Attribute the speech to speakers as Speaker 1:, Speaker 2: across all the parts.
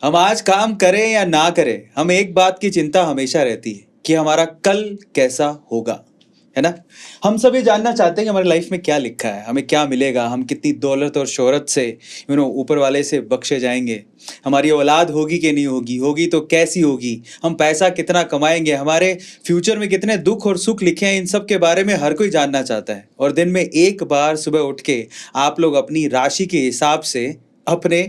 Speaker 1: हम आज काम करें या ना करें, हम एक बात की चिंता हमेशा रहती है कि हमारा कल कैसा होगा, है ना। हम सभी जानना चाहते हैं कि हमारी लाइफ में क्या लिखा है, हमें क्या मिलेगा, हम कितनी दौलत और शोहरत से ऊपर वाले से बख्शे जाएंगे, हमारी औलाद होगी कि नहीं होगी, होगी तो कैसी होगी, हम पैसा कितना कमाएंगे, हमारे फ्यूचर में कितने दुख और सुख लिखे हैं। इन सब के बारे में हर कोई जानना चाहता है। और दिन में एक बार सुबह उठ के आप लोग अपनी राशि के हिसाब से अपने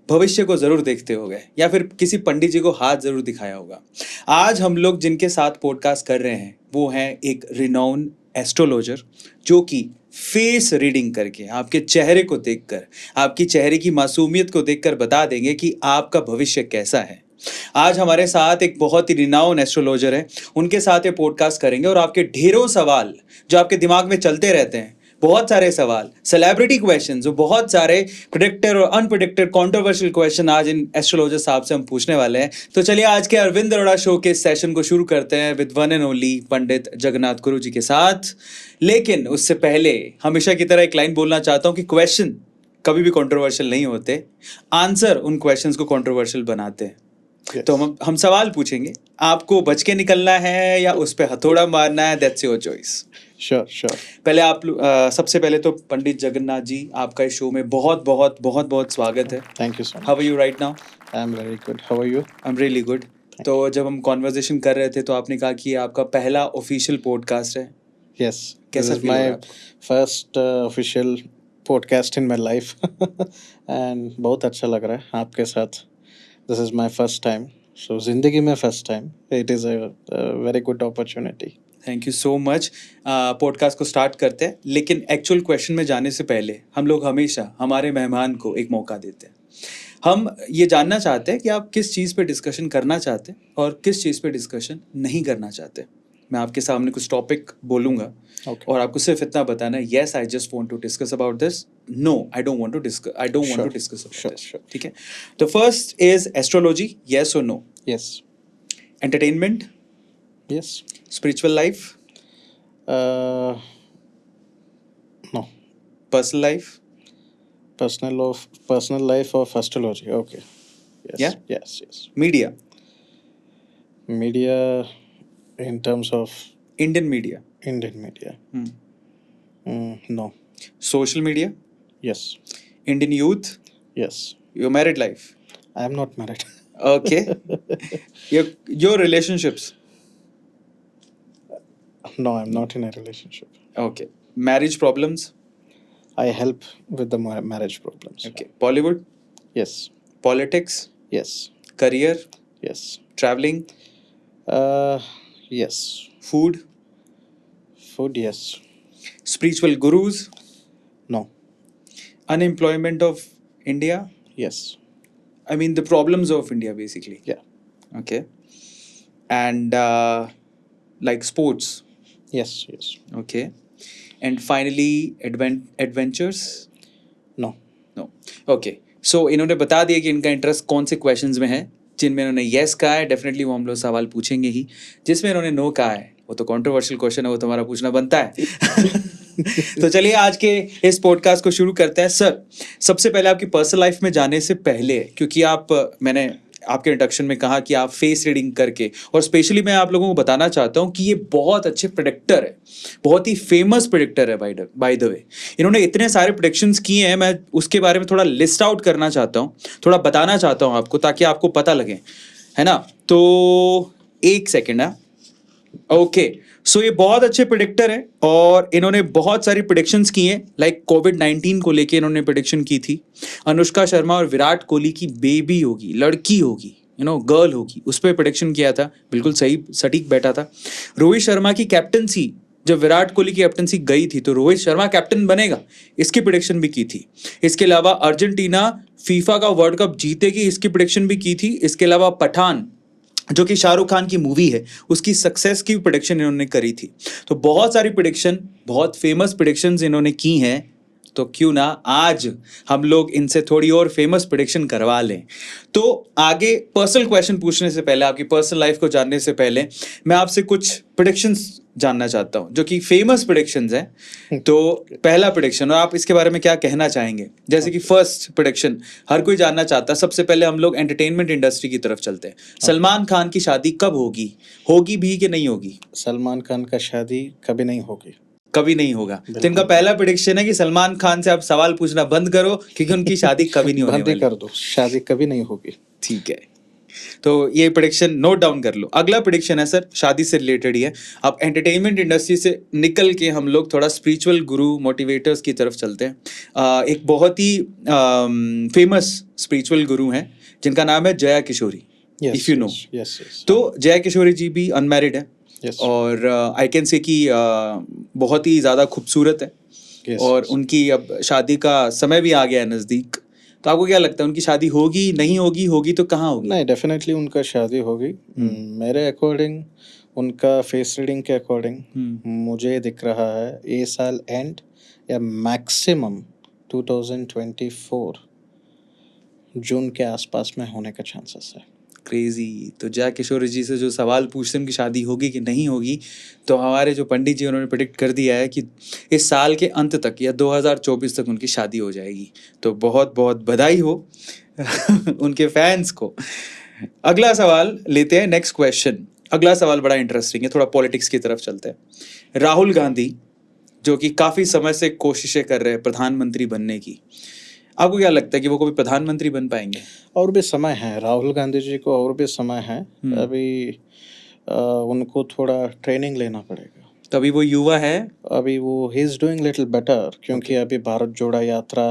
Speaker 1: भविष्य को जरूर देखते होगे या फिर किसी पंडित जी को हाथ जरूर दिखाया होगा। आज हम लोग जिनके साथ पॉडकास्ट कर रहे हैं वो हैं एक रिनाउन एस्ट्रोलॉजर, जो कि फेस रीडिंग करके आपके चेहरे को देखकर, आपकी चेहरे की मासूमियत को देखकर बता देंगे कि आपका भविष्य कैसा है। आज हमारे साथ एक बहुत ही रिनाउन एस्ट्रोलॉजर है, उनके साथ ये पॉडकास्ट करेंगे और आपके ढेरों सवाल जो आपके दिमाग में चलते रहते हैं, बहुत सारे सवाल, सेलिब्रिटी क्वेश्चन, जो बहुत सारे प्रेडिक्टेड और अनप्रेडिक्टेड कंट्रोवर्शियल क्वेश्चन आज इन एस्ट्रोलॉजर साहब से हम पूछने वाले हैं। तो चलिए आज के अरविंद अरोड़ा शो के सेशन को शुरू करते हैं विद वन एंड ओनली पंडित जगन्नाथ गुरु जी के साथ। लेकिन उससे पहले हमेशा की तरह एक लाइन बोलना चाहता हूँ कि क्वेश्चन कभी भी कंट्रोवर्शियल नहीं होते, आंसर उन क्वेश्चंस को कंट्रोवर्शियल बनाते हैं। Yes. तो हम सवाल पूछेंगे, आपको बच के निकलना है या उस पे हथौड़ा मारना है, दैट्स योर चॉइस।
Speaker 2: श्योर।
Speaker 1: पहले आप सबसे पहले तो पंडित जगन्नाथ जी, आपका इस शो में बहुत बहुत बहुत बहुत स्वागत है।
Speaker 2: Thank you so much.
Speaker 1: How are you right now?
Speaker 2: I am very good. How are you?
Speaker 1: I am really good. तो जब हम कॉन्वर्सेशन कर रहे थे तो आपने कहा कि ये आपका पहला ऑफिशियल पॉडकास्ट है।
Speaker 2: यस,
Speaker 1: कैसा
Speaker 2: this is my first official podcast in my life and बहुत अच्छा लग रहा है आपके साथ। This is my first time, so जिंदगी में first time, it is a very good opportunity.
Speaker 1: Thank you so much. Podcast को स्टार्ट करते हैं, लेकिन एक्चुअल क्वेश्चन में जाने से पहले हम लोग हमेशा हमारे मेहमान को एक मौका देते हैं। हम ये जानना चाहते हैं कि आप किस चीज़ पे डिस्कशन करना चाहते हैं और किस चीज़ पे डिस्कशन नहीं करना चाहते। मैं आपके सामने कुछ टॉपिक बोलूँगा और आपको सिर्फ इतना बताना है, yes I just want to discuss about this, no I don't want to discuss, I don't want to discuss about this. ठीक है, तो फर्स्ट इज एस्ट्रोलॉजी, येस और no?
Speaker 2: Yes.
Speaker 1: Entertainment?
Speaker 2: Yes.
Speaker 1: Spiritual life?
Speaker 2: No.
Speaker 1: Personal life?
Speaker 2: Personal life of astrology. Okay. Yes.
Speaker 1: Yeah?
Speaker 2: Yes.
Speaker 1: Media?
Speaker 2: Media in terms of
Speaker 1: Indian media?
Speaker 2: Indian media. No.
Speaker 1: Social media?
Speaker 2: Yes.
Speaker 1: Indian youth?
Speaker 2: Yes.
Speaker 1: Your married life?
Speaker 2: I am not married.
Speaker 1: Okay. Your relationships?
Speaker 2: No, I'm not in a relationship.
Speaker 1: Okay. Marriage problems?
Speaker 2: I help with the marriage problems.
Speaker 1: Okay. Bollywood?
Speaker 2: Yes.
Speaker 1: Politics?
Speaker 2: Yes.
Speaker 1: Career?
Speaker 2: Yes.
Speaker 1: Traveling?
Speaker 2: Yes.
Speaker 1: Food?
Speaker 2: Food, yes.
Speaker 1: Spiritual gurus?
Speaker 2: No.
Speaker 1: Unemployment of India?
Speaker 2: Yes.
Speaker 1: I mean the problems of India basically.
Speaker 2: Yeah.
Speaker 1: Okay. And like sports?
Speaker 2: Yes.
Speaker 1: Okay. And finally adventures?
Speaker 2: No.
Speaker 1: Okay. So इन्होंने बता दिया कि इनका interest कौन से questions में है। जिनमें इन्होंने येस कहा है डेफिनेटली वो हम लोग सवाल पूछेंगे ही, जिसमें इन्होंने नो कहा है वो तो कंट्रोवर्शियल क्वेश्चन है, वो तुम्हारा पूछना बनता है। तो चलिए आज के इस पॉडकास्ट को शुरू करते हैं। सर, सबसे पहले आपकी पर्सनल लाइफ में जाने से पहले, क्योंकि मैंने आपके इंट्रोडक्शन में कहा कि आप फेस रीडिंग करके, और स्पेशली मैं आप लोगों को बताना चाहता हूँ कि ये बहुत अच्छे प्रेडिक्टर है, बहुत ही फेमस प्रेडिक्टर है बाय द वे। इन्होंने इतने सारे प्रेडिक्शंस किए हैं, मैं उसके बारे में थोड़ा लिस्ट आउट करना चाहता हूँ, थोड़ा बताना चाहता हूँ आपको, ताकि आपको पता लगे, है ना। तो एक सेकेंड है। ओके, सो ये बहुत अच्छे प्रेडिक्टर है और इन्होंने बहुत सारी प्रेडिक्शंस की हैं। लाइक कोविड-19 को लेके इन्होंने प्रेडिक्शन की थी, अनुष्का शर्मा और विराट कोहली की बेबी होगी, लड़की होगी, गर्ल होगी, उस पर प्रेडिक्शन किया था, बिल्कुल सही सटीक बैठा था। रोहित शर्मा की कैप्टनसी, जब विराट कोहली की कैप्टनसी गई थी तो रोहित शर्मा कैप्टन बनेगा, इसकी प्रेडिक्शन भी की थी। इसके अलावा अर्जेंटीना फीफा का वर्ल्ड कप जीतेगी, इसकी प्रेडिक्शन भी की थी। इसके अलावा पठान, जो कि शाहरुख खान की मूवी है, उसकी सक्सेस की प्रेडिक्शन इन्होंने करी थी। तो बहुत सारी प्रेडिक्शन, बहुत फेमस प्रेडिक्शंस इन्होंने की हैं तो क्यों ना आज हम लोग इनसे थोड़ी और फेमस प्रिडिक्शन करवा लें। तो आगे पर्सनल क्वेश्चन पूछने से पहले, आपकी पर्सनल लाइफ को जानने से पहले, मैं आपसे कुछ प्रिडिक्शंस जानना चाहता हूँ जो कि फेमस प्रिडिक्शंस हैं। तो पहला प्रिडिक्शन, और आप इसके बारे में क्या कहना चाहेंगे? जैसे कि फर्स्ट प्रिडिक्शन हर कोई जानना चाहता है। सबसे पहले हम लोग एंटरटेनमेंट इंडस्ट्री की तरफ चलते हैं। सलमान खान की शादी कब होगी? होगी भी कि नहीं होगी?
Speaker 2: सलमान खान का शादी कभी नहीं होगी।
Speaker 1: कभी नहीं होगा। तो इनका पहला प्रिडिक्शन है कि सलमान खान से आप सवाल पूछना बंद करो, क्योंकि उनकी शादी कभी नहीं होने
Speaker 2: बंद ही
Speaker 1: वाली।
Speaker 2: कर दो, शादी कभी नहीं होगी।
Speaker 1: ठीक है, तो ये प्रिडिक्शन नोट डाउन कर लो। अगला प्रिडिक्शन है सर, शादी से रिलेटेड ही है। अब एंटरटेनमेंट इंडस्ट्री से निकल के हम लोग थोड़ा स्पिरिचुअल गुरु मोटिवेटर्स की तरफ चलते हैं। एक बहुत ही फेमस स्पिरिचुअल गुरु हैं जिनका नाम है Jaya Kishori, if you know.
Speaker 2: Yes yes.
Speaker 1: तो जया किशोरी जी भी अनमैरिड है
Speaker 2: Yes.
Speaker 1: और आई कैन से कि बहुत ही ज़्यादा खूबसूरत है।
Speaker 2: Yes,
Speaker 1: और
Speaker 2: yes.
Speaker 1: उनकी अब शादी का समय भी आ गया है नज़दीक। तो आपको क्या लगता है, उनकी शादी होगी, नहीं होगी, होगी तो कहाँ होगी?
Speaker 2: नहीं, डेफिनेटली उनका शादी होगी। मेरे अकॉर्डिंग, उनका फेस रीडिंग के अकॉर्डिंग मुझे दिख रहा है ये साल एंड या मैक्सिमम 2024 जून के आसपास में होने का चांसेस है।
Speaker 1: क्रेजी। तो जया किशोरी जी से जो सवाल पूछते हैं उनकी शादी होगी कि नहीं होगी, तो हमारे जो पंडित जी उन्होंने प्रेडिक्ट कर दिया है कि इस साल के अंत तक या 2024 तक उनकी शादी हो जाएगी। तो बहुत बहुत बधाई हो उनके फैंस को। अगला सवाल लेते हैं, नेक्स्ट क्वेश्चन। अगला सवाल बड़ा इंटरेस्टिंग है, थोड़ा पॉलिटिक्स की तरफ चलते हैं। राहुल गांधी जो कि काफ़ी समय से कोशिशें कर रहे हैं प्रधानमंत्री बनने की, आपको क्या लगता है कि वो कभी प्रधानमंत्री बन पाएंगे?
Speaker 2: और भी समय है, राहुल गांधी जी को और भी समय है। अभी उनको थोड़ा ट्रेनिंग लेना पड़ेगा।
Speaker 1: तो अभी वो युवा है,
Speaker 2: अभी वो he is doing little better, क्योंकि अभी भारत जोड़ा यात्रा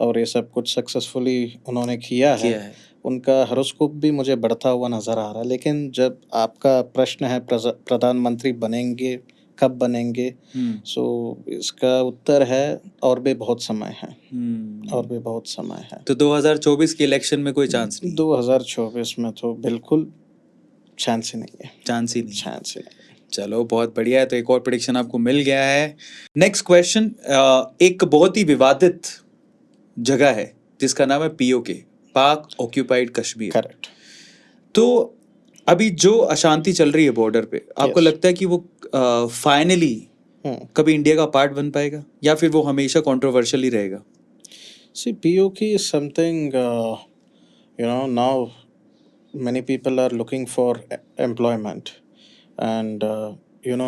Speaker 2: और ये सब कुछ सक्सेसफुली उन्होंने किया है। उनका हॉरोस्कोप भी मुझे बढ़ता हुआ नज़र आ रहा है। लेकिन जब आपका प्रश्न है प्रधानमंत्री बनेंगे, कब बनेंगे, सो इसका उत्तर है और भी बहुत समय है। और भी बहुत समय है।
Speaker 1: तो 2024 के इलेक्शन में कोई चांस नहीं?
Speaker 2: 2024 में तो बिल्कुल चांस ही नहीं है।
Speaker 1: चांस ही नहीं?
Speaker 2: चांस ही नहीं।
Speaker 1: चलो बहुत बढ़िया है, तो एक और प्रेडिक्शन आपको मिल गया है। नेक्स्ट क्वेश्चन, एक बहुत ही विवादित जगह है जिसका नाम है पीओके, पाक ऑक्यूपाइड कश्मीर।
Speaker 2: करेक्ट।
Speaker 1: तो अभी जो अशांति चल रही है बॉर्डर पे, आपको लगता है कि वो फाइनली कभी इंडिया का पार्ट बन पाएगा या फिर वो हमेशा कंट्रोवर्शियल ही रहेगा?
Speaker 2: See, POK is something, now many people are looking for employment, and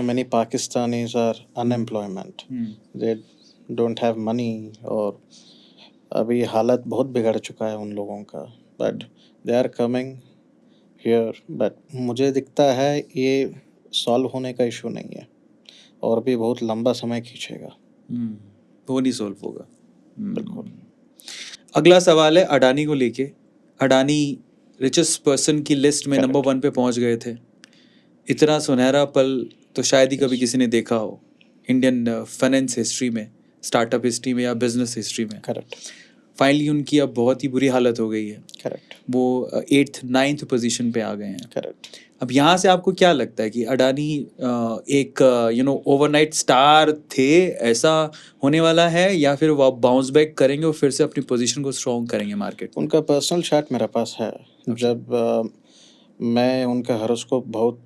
Speaker 2: many Pakistanis are unemployment. They don't have money, और अभी हालत बहुत बिगड़ चुका है उन लोगों का, but they are coming here. But मुझे दिखता है ये सॉल्व होने का इशू नहीं है और भी बहुत लंबा समय खींचेगा।
Speaker 1: वो नहीं सॉल्व होगा।
Speaker 2: बिल्कुल।
Speaker 1: अगला सवाल है अडानी को लेके। अडानी रिचेस्ट पर्सन की लिस्ट में नंबर 1 पे पहुंच गए थे। इतना सुनहरा पल तो शायद ही कभी किसी ने देखा हो इंडियन फाइनेंस हिस्ट्री में, स्टार्टअप हिस्ट्री में या बिजनेस हिस्ट्री में।
Speaker 2: करेक्ट।
Speaker 1: फाइनली उनकी अब बहुत ही बुरी हालत हो गई है।
Speaker 2: करेक्ट।
Speaker 1: वो 8th 9th पोजीशन पे आ गए हैं।
Speaker 2: करेक्ट।
Speaker 1: अब यहाँ से आपको क्या लगता है कि अडानी एक ओवरनाइट स्टार थे, ऐसा होने वाला है, या फिर वो बाउंस बैक करेंगे और फिर से अपनी पोजीशन को स्ट्रॉन्ग करेंगे मार्केट में?
Speaker 2: उनका पर्सनल चार्ट मेरे पास है। जब मैं उनका हॉरोस्कोप बहुत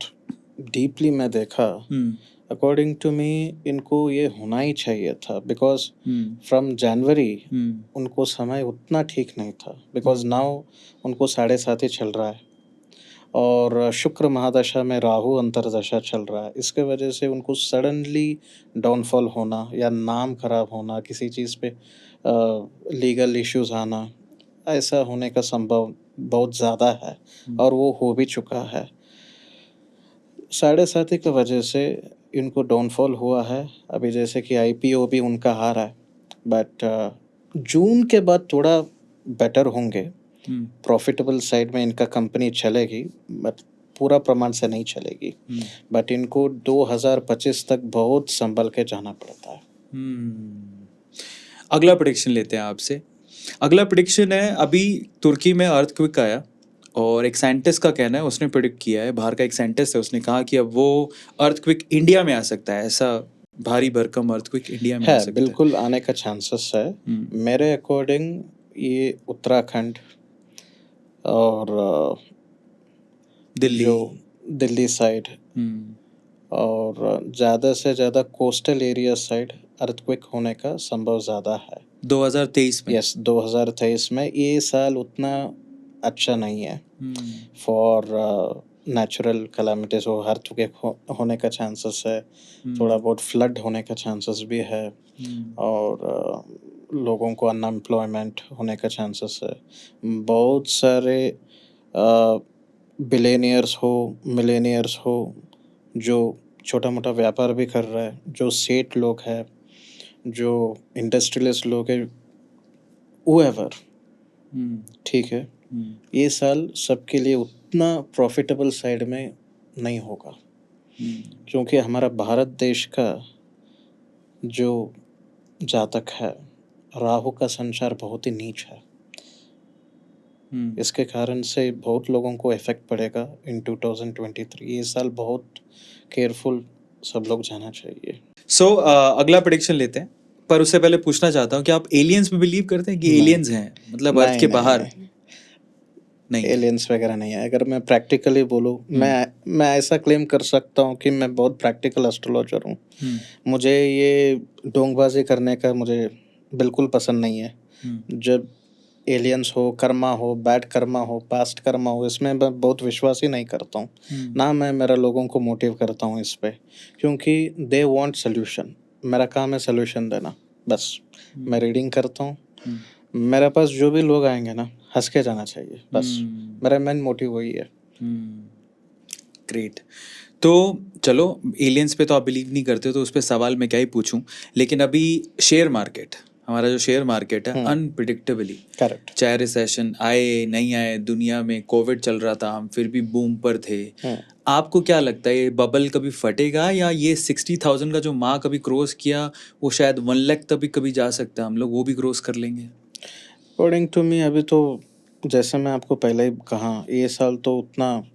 Speaker 2: डीपली मैं देखा, अकॉर्डिंग टू मी इनको ये होना ही चाहिए था, बिकॉज फ्रॉम जनवरी उनको समय उतना ठीक नहीं था, बिकॉज नाउ उनको 7.5 ही चल रहा है और शुक्र महादशा में राहु अंतरदशा चल रहा है। इसके वजह से उनको सडनली डाउनफॉल होना या नाम खराब होना, किसी चीज़ पे लीगल इश्यूज आना, ऐसा होने का संभव बहुत ज़्यादा है और वो हो भी चुका है। 7.5 की वजह से इनको डाउनफॉल हुआ है। अभी जैसे कि IPO भी उनका हारा है, बट जून के बाद थोड़ा बेटर होंगे। प्रॉफिटेबल साइड में इनका कंपनी चलेगी, बट पूरा प्रमाण से नहीं चलेगी। बट इनको 2025 तक बहुत संभल के जाना पड़ता है।
Speaker 1: अगला प्रेडिक्शन लेते हैं आपसे। अगला प्रेडिक्शन है, अभी तुर्की में अर्थक्वेक आया और एक साइंटिस्ट का कहना है, उसने प्रेडिक्ट किया है, बाहर का एक साइंटिस्ट है, उसने कहा कि अब वो अर्थक्वेक इंडिया में आ सकता है, ऐसा भारी भरकम अर्थक्वेक इंडिया में आ
Speaker 2: है,
Speaker 1: सकता है?
Speaker 2: बिल्कुल आने का चांसेस है। मेरे अकॉर्डिंग ये उत्तराखंड और
Speaker 1: दिल्ली।
Speaker 2: जो दिल्ली साइड
Speaker 1: हम्म,
Speaker 2: और ज़्यादा से ज़्यादा कोस्टल एरिया साइड अर्थक्वेक होने का संभव ज़्यादा है।
Speaker 1: 2023 में।
Speaker 2: यस, 2023 में। ये साल उतना अच्छा नहीं है
Speaker 1: हम्म,
Speaker 2: फॉर नेचुरल कैलामिटीज। हो अर्थक्वेक होने का चांसेस है, थोड़ा बहुत फ्लड होने का चांसेस भी है, और लोगों को अनएम्प्लॉयमेंट होने का चांसेस है। बहुत सारे बिलेनियर्स हो, मिलेनियर्स हो, जो छोटा मोटा व्यापार भी कर रहा है, जो सेठ लोग हैं, जो इंडस्ट्रियलिस्ट लोग हैं, whoever,
Speaker 1: हम्म,
Speaker 2: ठीक है, ये साल सबके लिए उतना प्रॉफिटेबल साइड में नहीं होगा, क्योंकि हमारा भारत देश का जो जातक है, राहु का संचार बहुत ही नीच है। इसके कारण से बहुत लोगों को इफेक्ट पड़ेगा इन 2023। ये साल बहुत केयरफुल सब लोग जाना चाहिए।
Speaker 1: सो अगला प्रेडिक्शन लेते हैं, पर उससे पहले पूछना चाहता हूँ कि आप एलियंस में बिलीव करते हैं कि
Speaker 2: नहीं,
Speaker 1: एलियंस हैं, मतलब अर्थ
Speaker 2: नहीं,
Speaker 1: के
Speaker 2: नहीं,
Speaker 1: बाहर?
Speaker 2: नहीं,
Speaker 1: नहीं है।
Speaker 2: एलियंस वगैरह नहीं है। अगर मैं प्रैक्टिकली बोलूँ, मैं ऐसा क्लेम कर सकता हूँ कि मैं बहुत प्रैक्टिकल एस्ट्रोलॉजर हूँ। मुझे ये ढोंगबाजी करने का मुझे बिल्कुल पसंद नहीं है। जब एलियंस हो, कर्मा हो, बैड कर्मा हो, पास्ट कर्मा हो, इसमें मैं बहुत विश्वास ही नहीं करता हूँ। ना मैं मेरा लोगों को मोटिव करता हूँ इस पे, क्योंकि दे वांट सोल्यूशन। मेरा काम है सोल्यूशन देना, बस। मैं रीडिंग करता हूँ, मेरे पास जो भी लोग आएंगे ना, हंस के जाना चाहिए, बस। मेरा मेन मोटिव वही है।
Speaker 1: ग्रेट। तो चलो, एलियंस पे तो आप बिलीव नहीं करते, तो उस पे सवाल मैं क्या ही पूछूं। लेकिन अभी शेयर मार्केट, हमारा जो शेयर मार्केट है, अनप्रिडिक्टेबली,
Speaker 2: करेक्ट।
Speaker 1: चाहे रिसेशन आए नहीं आए, दुनिया में कोविड चल रहा था, हम फिर भी बूम पर थे। आपको क्या लगता है, ये बबल कभी फटेगा, या ये 60,000 का जो मार्क कभी क्रॉस किया, वो शायद 1 लाख तक भी कभी जा सकता है, हम लोग वो भी क्रॉस कर लेंगे?
Speaker 2: अकॉर्डिंग टू मी, अभी तो जैसे मैं आपको पहले ही कहा, ये साल तो उतना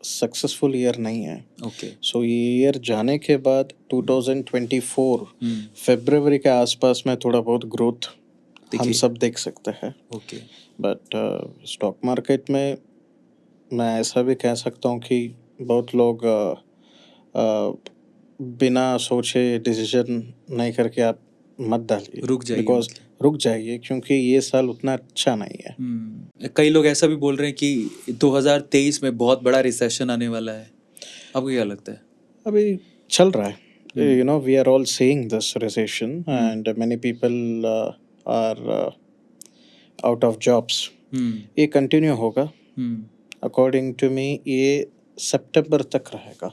Speaker 2: सक्सेसफुल ईयर नहीं है।
Speaker 1: ओके।
Speaker 2: सो ये ईयर जाने के बाद 2024 फरवरी के आसपास में थोड़ा बहुत ग्रोथ हम
Speaker 1: दिखे।
Speaker 2: सब देख सकते हैं।
Speaker 1: ओके।
Speaker 2: बट स्टॉक मार्केट में मैं ऐसा भी कह सकता हूँ कि बहुत लोग बिना सोचे डिसीजन नहीं करके आप मत डालिए,
Speaker 1: रुक जाइए
Speaker 2: बिकॉज
Speaker 1: मतलब।
Speaker 2: रुक जाइए, क्योंकि ये साल उतना अच्छा नहीं है।
Speaker 1: कई लोग ऐसा भी बोल रहे हैं कि 2023 में बहुत बड़ा रिसेशन आने वाला है। आपको क्या लगता है?
Speaker 2: अभी चल रहा है, we are all seeing this recession and many people are out of jobs. ये कंटिन्यू होगा। अकॉर्डिंग टू मी ये सितंबर तक रहेगा।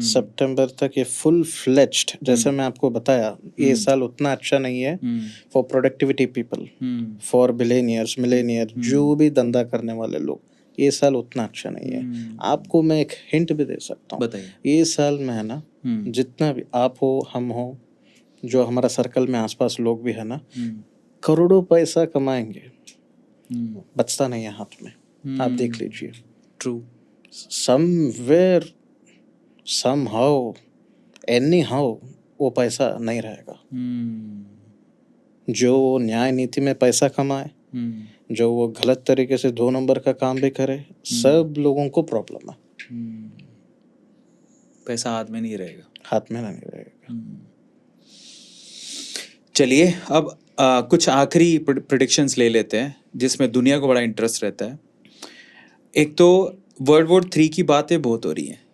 Speaker 2: सितंबर तक ये फुल फ्लेज्ड, जैसे मैं आपको बताया, ये साल उतना अच्छा नहीं है for productivity people, for billionaires, Millionaire, जो भी धंधा करने वाले लोग। ये साल उतना अच्छा नहीं है। आपको मैं एक हिंट भी दे सकता हूँ।
Speaker 1: बताइए।
Speaker 2: ये साल में है ना, जितना भी आप हो, हम हो, जो हमारा सर्कल में आसपास लोग भी है ना, करोड़ों पैसा कमाएंगे, बचता नहीं है हाथ में। आप देख लीजिए।
Speaker 1: True.
Speaker 2: Somewhere, somehow, any how, वो पैसा नहीं रहेगा। जो न्याय नीति में पैसा कमाए, जो वो गलत तरीके से 2 नंबर का काम भी करे, सब लोगों को प्रॉब्लम है।
Speaker 1: पैसा हाथ में नहीं रहेगा।
Speaker 2: हाथ में नहीं रहेगा।
Speaker 1: चलिए, अब कुछ आखिरी प्रेडिक्शंस ले लेते हैं, जिसमें दुनिया को बड़ा इंटरेस्ट रहता है। एक तो वर्ल्ड वॉर 3 की बातें बहुत हो रही हैं।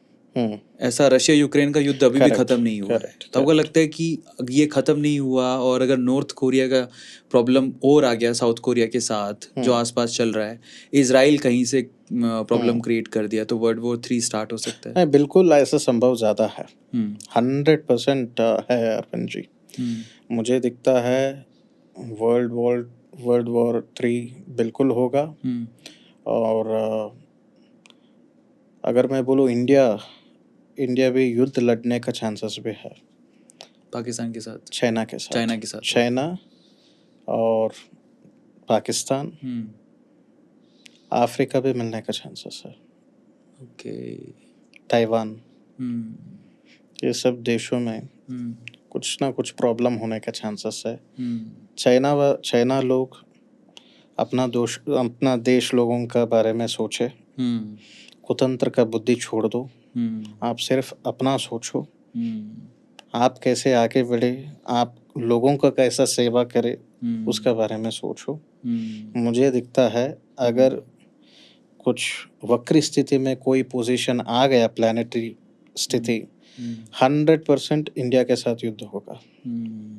Speaker 1: ऐसा रशिया यूक्रेन का युद्ध अभी भी
Speaker 2: Correct,
Speaker 1: खत्म नहीं हुआ है।
Speaker 2: correct,
Speaker 1: तो आपको लगता है कि ये खत्म नहीं हुआ, और अगर नॉर्थ कोरिया का प्रॉब्लम और आ गया साउथ कोरिया के साथ जो आसपास चल रहा है, इजराइल कहीं से प्रॉब्लम क्रिएट कर दिया, तो वर्ल्ड वॉर 3 स्टार्ट हो सकता है?
Speaker 2: नहीं, बिल्कुल ऐसा संभव ज़्यादा है। 100% है अरविंद जी। मुझे दिखता है वर्ल्ड वॉर 3 बिल्कुल होगा। और अगर मैं बोलूँ, इंडिया भी युद्ध लड़ने का चांसेस भी है।
Speaker 1: पाकिस्तान के साथ?
Speaker 2: चाइना के साथ।
Speaker 1: चाइना के साथ।
Speaker 2: चाइना और पाकिस्तान, अफ्रीका भी मिलने का चांसेस है।
Speaker 1: ओके।
Speaker 2: ताइवान। ये सब देशों में
Speaker 1: हम्म,
Speaker 2: कुछ ना कुछ प्रॉब्लम होने का चांसेस है।
Speaker 1: हम्म,
Speaker 2: चाइना लोग अपना देश लोगों का बारे में सोचे,
Speaker 1: हम्म,
Speaker 2: कुतंत्र का बुद्धि छोड़ दो,
Speaker 1: हम्म,
Speaker 2: आप सिर्फ अपना सोचो,
Speaker 1: हम्म,
Speaker 2: आप कैसे आगे बढ़े, आप लोगों का कैसा सेवा करे,
Speaker 1: हम्म,
Speaker 2: उसका बारे में सोचो।
Speaker 1: हम्म,
Speaker 2: मुझे दिखता है अगर कुछ वक्री स्थिति में कोई पोजीशन आ गया, प्लानिटरी स्थिति,
Speaker 1: हम्म,
Speaker 2: 100% इंडिया के साथ युद्ध होगा।
Speaker 1: हम्म।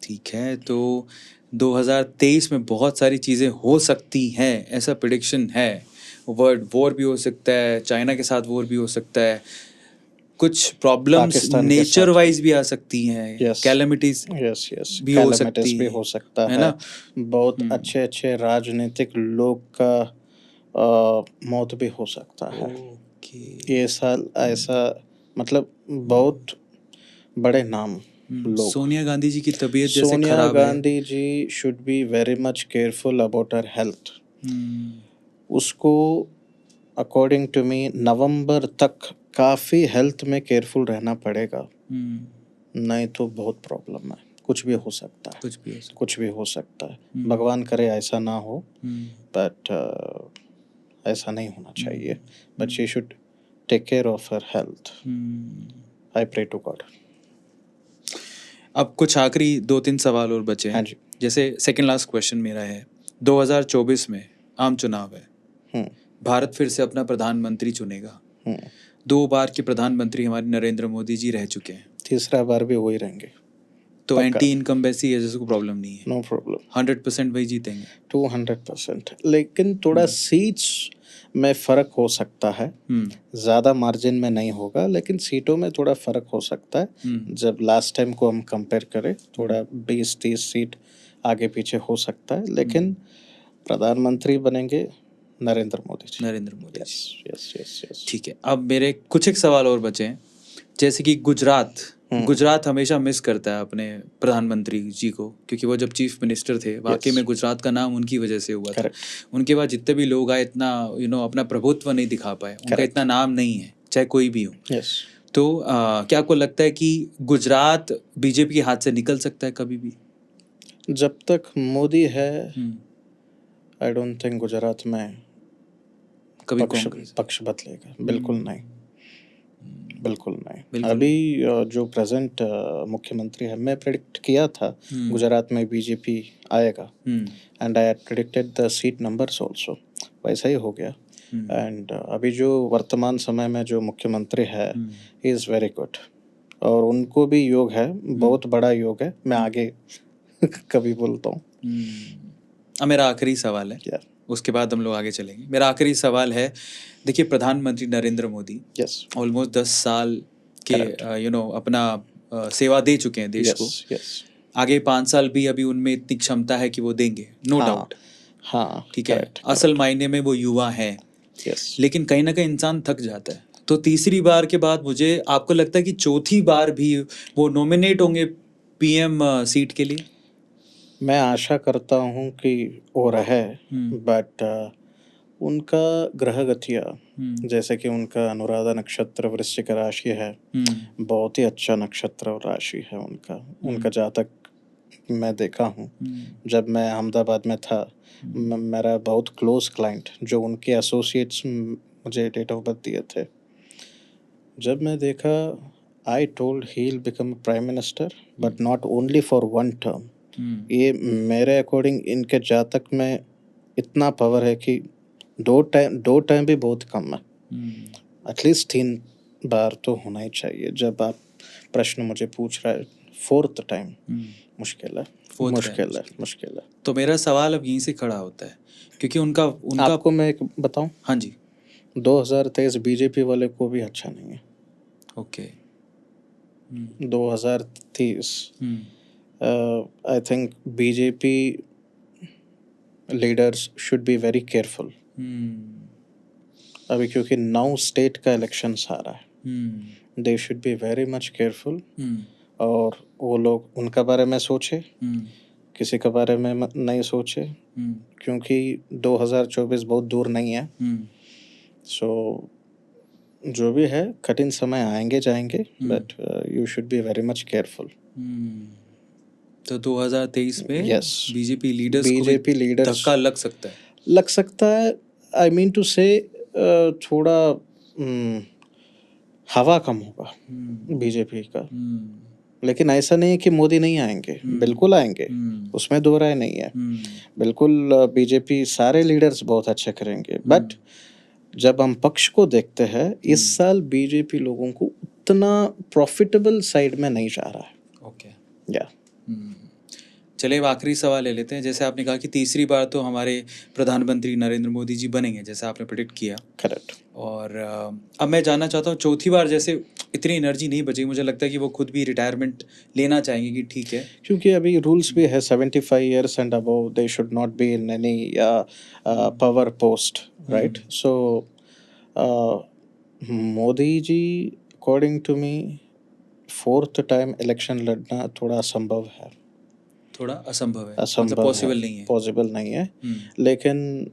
Speaker 1: ठीक है, तो 2023 में बहुत सारी चीज़ें हो सकती हैं, ऐसा प्रिडिक्शन है। वर्ल्ड वॉर भी हो सकता है, चाइना के साथ वॉर भी हो सकता है, कुछ प्रॉब्लम्स
Speaker 2: पाकिस्तान के
Speaker 1: नेचर
Speaker 2: साथ
Speaker 1: वाइज भी आ सकती हैं,
Speaker 2: यस
Speaker 1: कैलेमिटीज
Speaker 2: यस यस
Speaker 1: भी हो
Speaker 2: कैलामिटीज
Speaker 1: सकती
Speaker 2: भी हो सकता
Speaker 1: है
Speaker 2: है।
Speaker 1: ना।
Speaker 2: बहुत अच्छे अच्छे राजनीतिक लोग का मौत भी हो सकता है
Speaker 1: ओके।
Speaker 2: ये साल। ऐसा मतलब बहुत बड़े नाम लोग।
Speaker 1: सोनिया गांधी जी की तबीयत जैसे
Speaker 2: सोनिया
Speaker 1: खराब है।
Speaker 2: Gandhi ji should be very much careful about her health.
Speaker 1: Hmm,
Speaker 2: उसको अकॉर्डिंग टू मी नवंबर तक काफ़ी हेल्थ में केयरफुल रहना पड़ेगा,
Speaker 1: हम्म,
Speaker 2: नहीं तो बहुत प्रॉब्लम है। कुछ भी हो सकता है,
Speaker 1: कुछ भी हो सकता
Speaker 2: कुछ भी हो सकता है।
Speaker 1: हम्म,
Speaker 2: भगवान करे ऐसा ना हो,
Speaker 1: हम्म,
Speaker 2: बट ऐसा नहीं होना चाहिए। But she should take care of her health.
Speaker 1: Hmm.
Speaker 2: I pray to God.
Speaker 1: अब कुछ आखिरी 2-3 सवाल और बचे
Speaker 2: हाँ
Speaker 1: हैं।
Speaker 2: जी।
Speaker 1: जैसे सेकंड लास्ट क्वेश्चन मेरा है, 2024 में आम चुनाव है,
Speaker 2: हम्म
Speaker 1: भारत फिर से अपना प्रधानमंत्री चुनेगा।
Speaker 2: हम्म
Speaker 1: 2 बार के प्रधानमंत्री हमारे नरेंद्र मोदी जी रह चुके हैं,
Speaker 2: तीसरा बार भी वही रहेंगे,
Speaker 1: तो
Speaker 2: पक्का,
Speaker 1: एंटी इनकम्बेंसी है, जैसे कोई प्रॉब्लम नहीं है,
Speaker 2: नो प्रॉब्लम।
Speaker 1: 100% वही जीतेंगे।
Speaker 2: 200%। लेकिन थोड़ा सीट्स में फ़र्क हो सकता है, ज़्यादा मार्जिन में नहीं होगा, लेकिन सीटों में थोड़ा फ़र्क हो सकता है। जब लास्ट टाइम को हम कंपेयर करें, थोड़ा 20-30 सीट आगे पीछे हो सकता है, लेकिन प्रधानमंत्री बनेंगे Narendra Modi ji.
Speaker 1: Narendra Modi
Speaker 2: yes
Speaker 1: ji.
Speaker 2: Yes yes yes.
Speaker 1: ठीक है, अब मेरे कुछ एक सवाल और बचे हैं। जैसे कि गुजरात हमेशा मिस करता है अपने प्रधानमंत्री जी को, क्योंकि वो जब चीफ मिनिस्टर थे, वाकई
Speaker 2: Yes.
Speaker 1: में गुजरात का नाम उनकी वजह से हुआ था।
Speaker 2: Correct.
Speaker 1: उनके बाद जितने भी लोग आए, इतना अपना प्रभुत्व नहीं दिखा पाए, उनका
Speaker 2: Correct.
Speaker 1: इतना नाम नहीं है, चाहे कोई भी हो।
Speaker 2: Yes.
Speaker 1: तो क्या आपको लगता है कि गुजरात बीजेपी के हाथ से निकल सकता है कभी भी?
Speaker 2: जब तक मोदी है,
Speaker 1: हम्म,
Speaker 2: आई डोंट थिंक गुजरात में
Speaker 1: कभी
Speaker 2: पक्ष
Speaker 1: कांग्रेस?
Speaker 2: पक्ष बदलेगा। बिल्कुल नहीं, बिल्कुल नहीं।
Speaker 1: बिल्कुल
Speaker 2: अभी जो प्रेजेंट मुख्यमंत्री है, मैं प्रेडिक्ट किया था गुजरात में बीजेपी आएगा, and I predicted the seat numbers also, वैसा ही हो गया। एंड अभी जो वर्तमान समय में जो मुख्यमंत्री है, ही इज़ वेरी गुड, और उनको भी योग है, बहुत बड़ा योग है। मैं आगे कभी बोलता हूँ।
Speaker 1: अब मेरा आखिरी सवाल है,
Speaker 2: या
Speaker 1: उसके बाद हम लोग आगे चलेंगे। मेरा आखिरी सवाल है, देखिए प्रधानमंत्री नरेंद्र मोदी
Speaker 2: यस
Speaker 1: ऑलमोस्ट 10 साल के
Speaker 2: Correct.
Speaker 1: अपना सेवा दे चुके हैं देश को।
Speaker 2: Yes yes.
Speaker 1: आगे 5 साल भी अभी उनमें इतनी क्षमता है कि वो देंगे, नो
Speaker 2: हाँ
Speaker 1: डाउट।
Speaker 2: हाँ,
Speaker 1: ठीक है,
Speaker 2: करेक्ट
Speaker 1: असल मायने में वो युवा हैं,
Speaker 2: यस।
Speaker 1: लेकिन कहीं ना कहीं इंसान थक जाता है। तो तीसरी बार के बाद मुझे आपको लगता है कि चौथी बार भी वो नॉमिनेट होंगे पीएम सीट के लिए?
Speaker 2: मैं आशा करता हूँ कि वो रहे, बट उनका ग्रह गतियाँ, जैसे कि उनका अनुराधा नक्षत्र वृश्चिक राशि है, बहुत ही अच्छा नक्षत्र और राशि है उनका। उनका जातक मैं देखा हूँ, जब मैं अहमदाबाद में था, मेरा बहुत क्लोज क्लाइंट जो उनके एसोसिएट्स मुझे डेट ऑफ बर्थ दिए थे, जब मैं देखा, I told he will become prime minister, but not only for one term. ये मेरे अकॉर्डिंग इनके जातक में इतना पावर है कि दो टाइम भी बहुत कम है, एटलीस्ट 3 बार तो होना ही चाहिए। जब आप प्रश्न मुझे पूछ रहा है, 4th टाइम मुश्किल है,
Speaker 1: Fourth
Speaker 2: मुश्किल है, मुश्किल है।
Speaker 1: तो मेरा सवाल अब यहीं से खड़ा होता है, क्योंकि उनका उनका
Speaker 2: आपको मैं एक बताऊं,
Speaker 1: हाँ जी,
Speaker 2: 2023 बीजेपी वाले को भी अच्छा नहीं है।
Speaker 1: Okay.
Speaker 2: 2030 I think BJP leaders should be very careful अभी, क्योंकि 9 स्टेट का इलेक्शंस आ रहा है। They should be very much careful, और वो लोग उनका बारे में सोचे, किसी के बारे में नहीं सोचे, क्योंकि 2024 बहुत दूर नहीं है। सो जो भी है कठिन समय आएंगे जाएंगे, but you should be very much careful.
Speaker 1: तो 2023 में
Speaker 2: Yes.
Speaker 1: बीजेपी लीडर्स को भी
Speaker 2: बीजेपी लीडर्स
Speaker 1: धक्का लग सकता है.
Speaker 2: लग सकता है. आई मीन टू से थोड़ा हवा कम होगा बीजेपी का. लेकिन ऐसा नहीं है कि मोदी नहीं आएंगे, बिल्कुल आएंगे, उसमें दो राय नहीं है. बिल्कुल बीजेपी सारे लीडर्स बहुत अच्छे करेंगे. बट जब हम पक्ष को देखते हैं, इस साल बीजेपी लोगों को उतना प्रॉफिटेबल साइड में नहीं जा रहा है.
Speaker 1: ओके.
Speaker 2: या
Speaker 1: चलिए अब आखिरी सवाल ले लेते हैं. जैसे आपने कहा कि तीसरी बार तो हमारे प्रधानमंत्री नरेंद्र मोदी जी बनेंगे, जैसा आपने प्रेडिक्ट किया.
Speaker 2: करेक्ट.
Speaker 1: और अब मैं जानना चाहता हूँ, चौथी बार जैसे इतनी एनर्जी नहीं बची, मुझे लगता है कि वो खुद भी रिटायरमेंट लेना चाहेंगे कि ठीक है.
Speaker 2: क्योंकि अभी रूल्स भी है 75 years and above they should not be in any power post, right. So Modi ji according to me fourth time election लड़ना थोड़ा असंभव है.
Speaker 1: थोड़ा असंभव है,
Speaker 2: असंभव
Speaker 1: मतलब पॉसिबल नहीं है.
Speaker 2: पॉसिबल नहीं है. लेकिन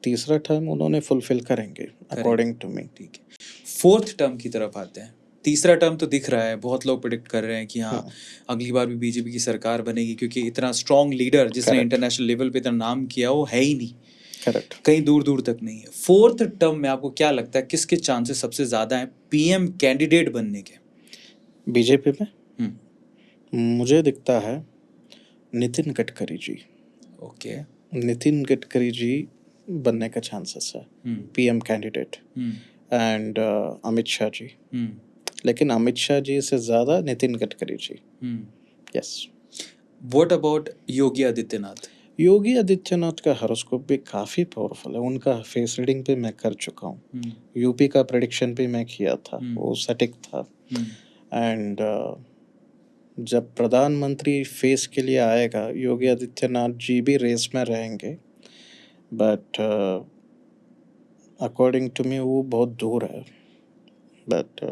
Speaker 2: तीसरा टर्म उन्होंने फुलफिल करेंगे अकॉर्डिंग टू मी.
Speaker 1: ठीक है. फोर्थ टर्म की तरफ आते हैं. तीसरा टर्म तो दिख रहा है, बहुत लोग प्रेडिक्ट कर रहे हैं कि हाँ अगली बार भी बीजेपी की सरकार बनेगी, क्योंकि इतना स्ट्रॉन्ग लीडर जिसने इंटरनेशनल लेवल पे इतना नाम किया वो है ही नहीं.
Speaker 2: करेक्ट.
Speaker 1: कहीं दूर दूर तक नहीं है. फोर्थ टर्म में आपको क्या लगता है किसके चांसेस सबसे ज्यादा हैं पीएम कैंडिडेट बनने के
Speaker 2: बीजेपी में? मुझे दिखता है नितिन गडकरी जी.
Speaker 1: ओके.
Speaker 2: नितिन गडकरी जी बनने का चांसेस है PM candidate. And Amit Shah ji. लेकिन अमित शाह जी से ज़्यादा Nitin Gadkari ji. Yes.
Speaker 1: What about Yogi Adityanath?
Speaker 2: Yogi Adityanath का हॉरोस्कोप भी काफ़ी पावरफुल है. उनका फेस रीडिंग पे मैं कर चुका हूँ. यूपी का प्रेडिक्शन भी मैं किया था, वो सटीक था. एंड जब प्रधानमंत्री फेस के लिए आएगा, योगी आदित्यनाथ जी भी रेस में रहेंगे. बट अकॉर्डिंग टू मी वो बहुत दूर है. बट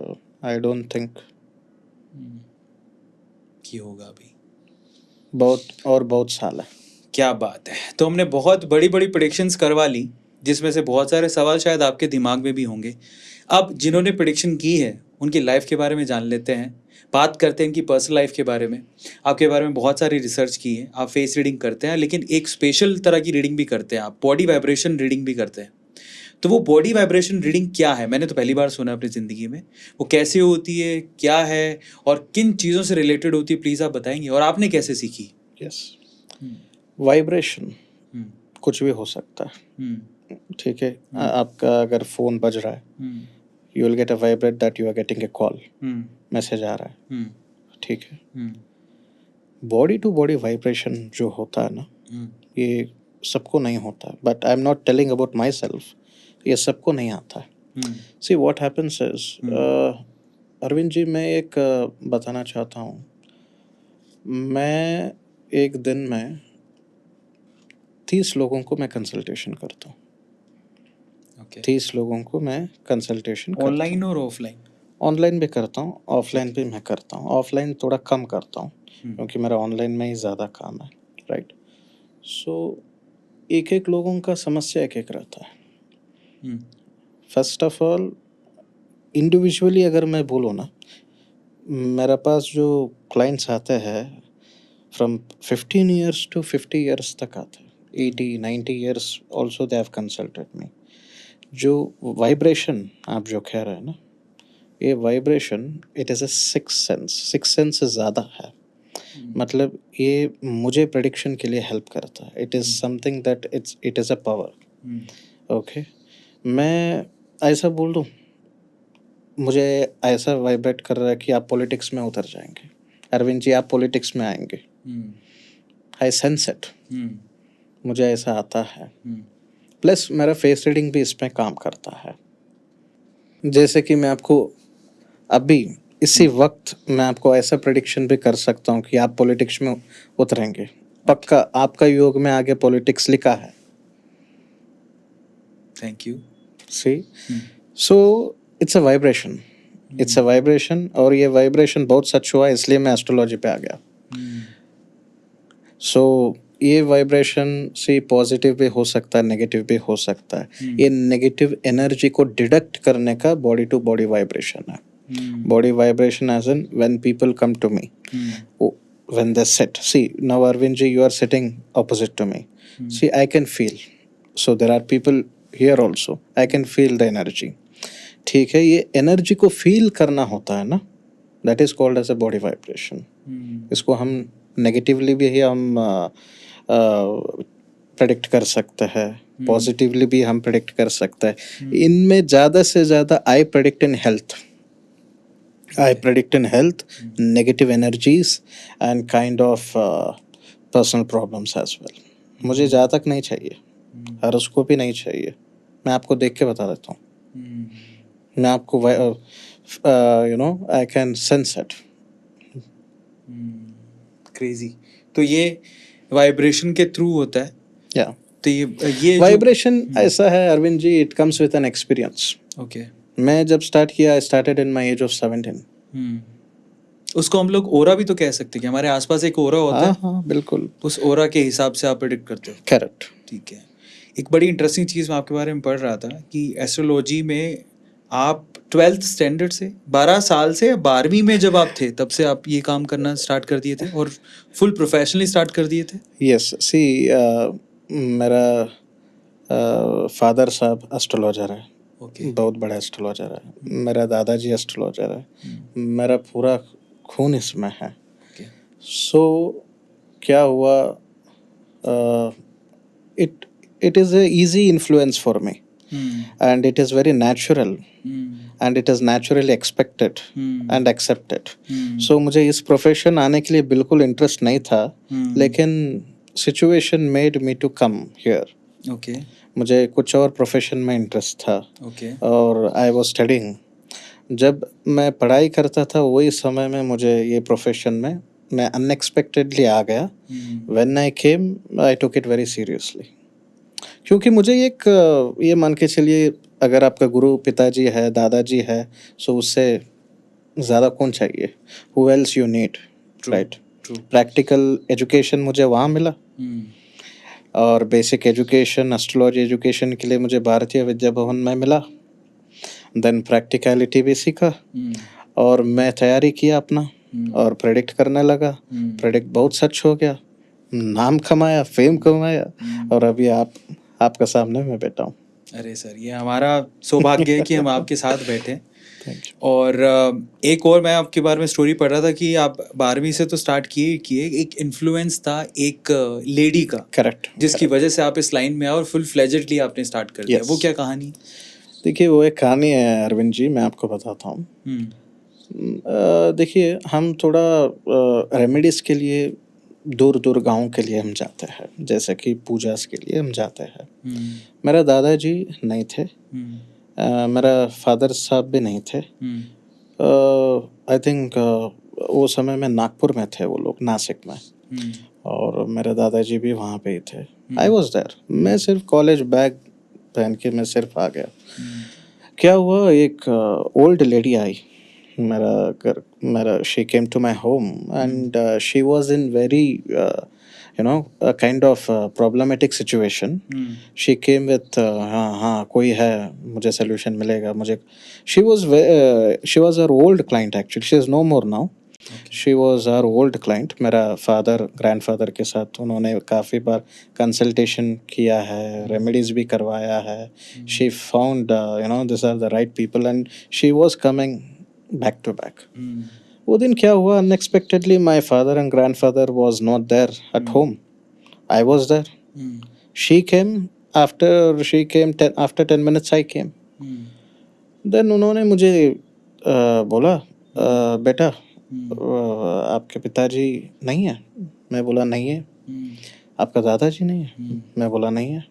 Speaker 2: आई डोंट थिंक
Speaker 1: कि होगा. अभी
Speaker 2: बहुत साल है.
Speaker 1: क्या बात है. तो हमने बहुत बड़ी बड़ी प्रेडिक्शंस करवा ली, जिसमें से बहुत सारे सवाल शायद आपके दिमाग में भी होंगे. अब जिन्होंने प्रेडिक्शन की है उनकी लाइफ के बारे में जान लेते हैं. बात करते हैं इनकी पर्सनल लाइफ के बारे में. आपके बारे में बहुत सारी रिसर्च की है. आप फेस रीडिंग करते हैं, लेकिन एक स्पेशल तरह की रीडिंग भी करते हैं. आप बॉडी वाइब्रेशन रीडिंग भी करते हैं. तो वो बॉडी वाइब्रेशन रीडिंग क्या है, मैंने तो पहली बार सुना अपनी ज़िंदगी में. वो कैसे होती है, क्या है, और किन चीज़ों से रिलेटेड होती है, प्लीज़ आप बताएंगे. और आपने कैसे सीखी?
Speaker 2: यस. वाइब्रेशन कुछ भी हो सकता है. ठीक है. आपका अगर फ़ोन बज रहा है, you will get a vibrate that you are getting a call, message आ रहा है. ठीक है. बॉडी टू बॉडी वाइब्रेशन जो होता है ना, ये सबको नहीं होता. But I am not telling about my self, ये सबको नहीं आता है. See what happens is, Arvind ji मैं एक बताना चाहता हूँ. मैं एक दिन में 30 लोगों को मैं कंसल्टेशन करता हूँ. 30 लोगों को मैं कंसल्टेशन
Speaker 1: ऑनलाइन और ऑफलाइन?
Speaker 2: ऑनलाइन भी करता हूँ, ऑफलाइन भी मैं करता हूँ. ऑफलाइन थोड़ा कम करता हूँ क्योंकि मेरा ऑनलाइन में ही ज़्यादा काम है, राइट. सो एक एक लोगों का समस्या एक एक रहता है. फर्स्ट ऑफ ऑल इंडिविजुअली अगर मैं बोलूँ ना, मेरे पास जो क्लाइंट्स आते हैं फ्रॉम 15 ईयर्स टू 50 ईयर्स तक आते हैं. 80-90 years also they have consulted me. जो वाइब्रेशन आप जो कह रहे हैं ना, ये vibration it is a six sense से ज़्यादा है. मतलब ये मुझे प्रेडिक्शन के लिए हेल्प करता है. It is something that it is a power. Okay. मैं ऐसा बोल दूँ, मुझे ऐसा वाइब्रेट कर रहा है कि आप पॉलिटिक्स में उतर जाएंगे, अरविंद जी आप पॉलिटिक्स में आएंगे. I sense it. मुझे ऐसा आता है. प्लस मेरा फेस रीडिंग भी इसमें काम करता है. जैसे कि मैं आपको अभी इसी वक्त मैं आपको ऐसा प्रेडिक्शन भी कर सकता हूँ कि आप पॉलिटिक्स में उतरेंगे. पक्का आपका योग में आगे पॉलिटिक्स लिखा है.
Speaker 1: Thank you.
Speaker 2: See. So it's a vibration. It's a vibration. और ये वाइब्रेशन बहुत सच हुआ, इसलिए मैं एस्ट्रोलॉजी पे आ गया. सो ये वाइब्रेशन से पॉजिटिव भी हो सकता है, नेगेटिव भी हो सकता है। ये नेगेटिव एनर्जी को डिडक्ट करने का बॉडी टू बॉडी वाइब्रेशन है। Body vibration as in when people come to me, when they sit. See, now Arvind ji, you are sitting opposite to me. See, I can feel. So there are people here also. I can feel the energy. ठीक है, ये energy को feel करना होता है ना, that is called as a body vibration. इसको हम नेगेटिवली भी हम प्रेडिक्ट कर सकते हैं, पॉजिटिवली भी हम प्रेडिक्ट कर सकते हैं। इनमें ज़्यादा से ज़्यादा I predict in health, I predict in health, negative energies and kind of personal problems as well. मुझे जहाँ तक नहीं चाहिए, हॉरोस्कोप ही नहीं चाहिए। मैं आपको देख के बता देता हूँ। मैं आपको I can sense it.
Speaker 1: Crazy. तो ये वाइब्रेशन के थ्रू होता है।
Speaker 2: Yeah.
Speaker 1: तो ये
Speaker 2: वाइब्रेशन ऐसा है Arvind ji, it comes with an experience.
Speaker 1: Okay.
Speaker 2: मैं जब स्टार्ट किया, I started in my age of 17।
Speaker 1: उसको हम लोग ओरा भी तो कह सकते हैं कि हमारे आसपास एक ओरा होता है।
Speaker 2: हाँ, बिल्कुल।
Speaker 1: उस ओरा के हिसाब से आप प्रेडिक्ट करते हो।
Speaker 2: करेक्ट।
Speaker 1: ठीक है। एक बड़ी इंटरेस्टिंग चीज़ मैं आपके बारे में पढ़ रहा था कि एस्ट्रोलॉजी में आप 12th स्टैंडर्ड से 12 साल से 12वीं में जब आप थे तब से आप ये काम करना स्टार्ट कर दिए थे और फुल प्रोफेशनली स्टार्ट कर दिए थे।
Speaker 2: यस, सी मेरा फादर साहब एस्ट्रोलॉजर है।
Speaker 1: ओके।
Speaker 2: बहुत बड़ा एस्ट्रोलॉजर है। मेरा दादाजी एस्ट्रोलॉजर है। मेरा पूरा खून इसमें है। सो क्या हुआ, it is a easy influence for me and it is very natural and it is naturally expected and accepted. So मुझे इस प्रोफेशन आने के लिए बिल्कुल इंटरेस्ट नहीं था, लेकिन situation made me to come here.
Speaker 1: Okay.
Speaker 2: मुझे कुछ और प्रोफेशन में इंटरेस्ट था।
Speaker 1: ओके।
Speaker 2: और आई वाज स्टडिंग। जब मैं पढ़ाई करता था वही समय में मुझे ये प्रोफेशन में मैं अनएक्सपेक्टेडली आ गया। When I came I took it very seriously, क्योंकि मुझे ये मान के चलिए, अगर आपका गुरु पिताजी है, दादाजी है, सो उससे ज़्यादा कौन चाहिए? Who else you need, right? Practical education मुझे वहाँ मिला और बेसिक एजुकेशन, एस्ट्रोलॉजी एजुकेशन के लिए मुझे भारतीय विद्या भवन में मिला। देन प्रैक्टिकलिटी भी सीखा और मैं तैयारी किया अपना और प्रेडिक्ट करने लगा। प्रेडिक्ट बहुत सच हो गया, नाम कमाया, फेम कमाया और अभी आपका सामने मैं बैठा हूँ।
Speaker 1: अरे सर, ये हमारा सौभाग्य है कि हम आपके साथ बैठे हैं।
Speaker 2: Thank you.
Speaker 1: और एक और मैं आपके बारे में स्टोरी पढ़ रहा था कि आप 12वीं से तो स्टार्ट किए, एक इन्फ्लुएंस था एक लेडी का,
Speaker 2: करेक्ट,
Speaker 1: जिसकी वजह से आप इस लाइन में आए और फुल फ्लेजेडली आपने स्टार्ट कर दिया।
Speaker 2: Yes.
Speaker 1: वो क्या कहानी?
Speaker 2: देखिए, वो एक कहानी है अरविंद जी, मैं आपको बताता हूँ। देखिए, हम थोड़ा रेमेडीज़ के लिए दूर दूर गाँव के लिए हम जाते हैं, जैसे कि पूजास के लिए हम जाते हैं। मेरा दादाजी नहीं थे, मेरा फादर साहब भी नहीं थे। आई थिंक वो समय में नागपुर में थे वो लोग, नासिक में, और मेरे दादाजी भी वहाँ पे ही थे। I was there. मैं सिर्फ कॉलेज बैग पहन के मैं सिर्फ आ गया। क्या हुआ, एक ओल्ड लेडी आई मेरा she came to my home and she was in very a kind of problematic situation. She came with हाँ कोई है, मुझे solution मिलेगा, मुझे she was our old client actually. She is no more now. She was our old client. मेरा grandfather के साथ उन्होंने काफ़ी बार consultation किया है, remedies भी करवाया है। She found these are the right people and she was coming back to back. वो दिन क्या हुआ, unexpectedly my father and grandfather was not there at home. I was there. She came after 10 minutes I came. Then उन्होंने मुझे बोला, बेटा आपके पिताजी नहीं है? मैं बोला नहीं है। आपका दादाजी नहीं है? मैं बोला नहीं है।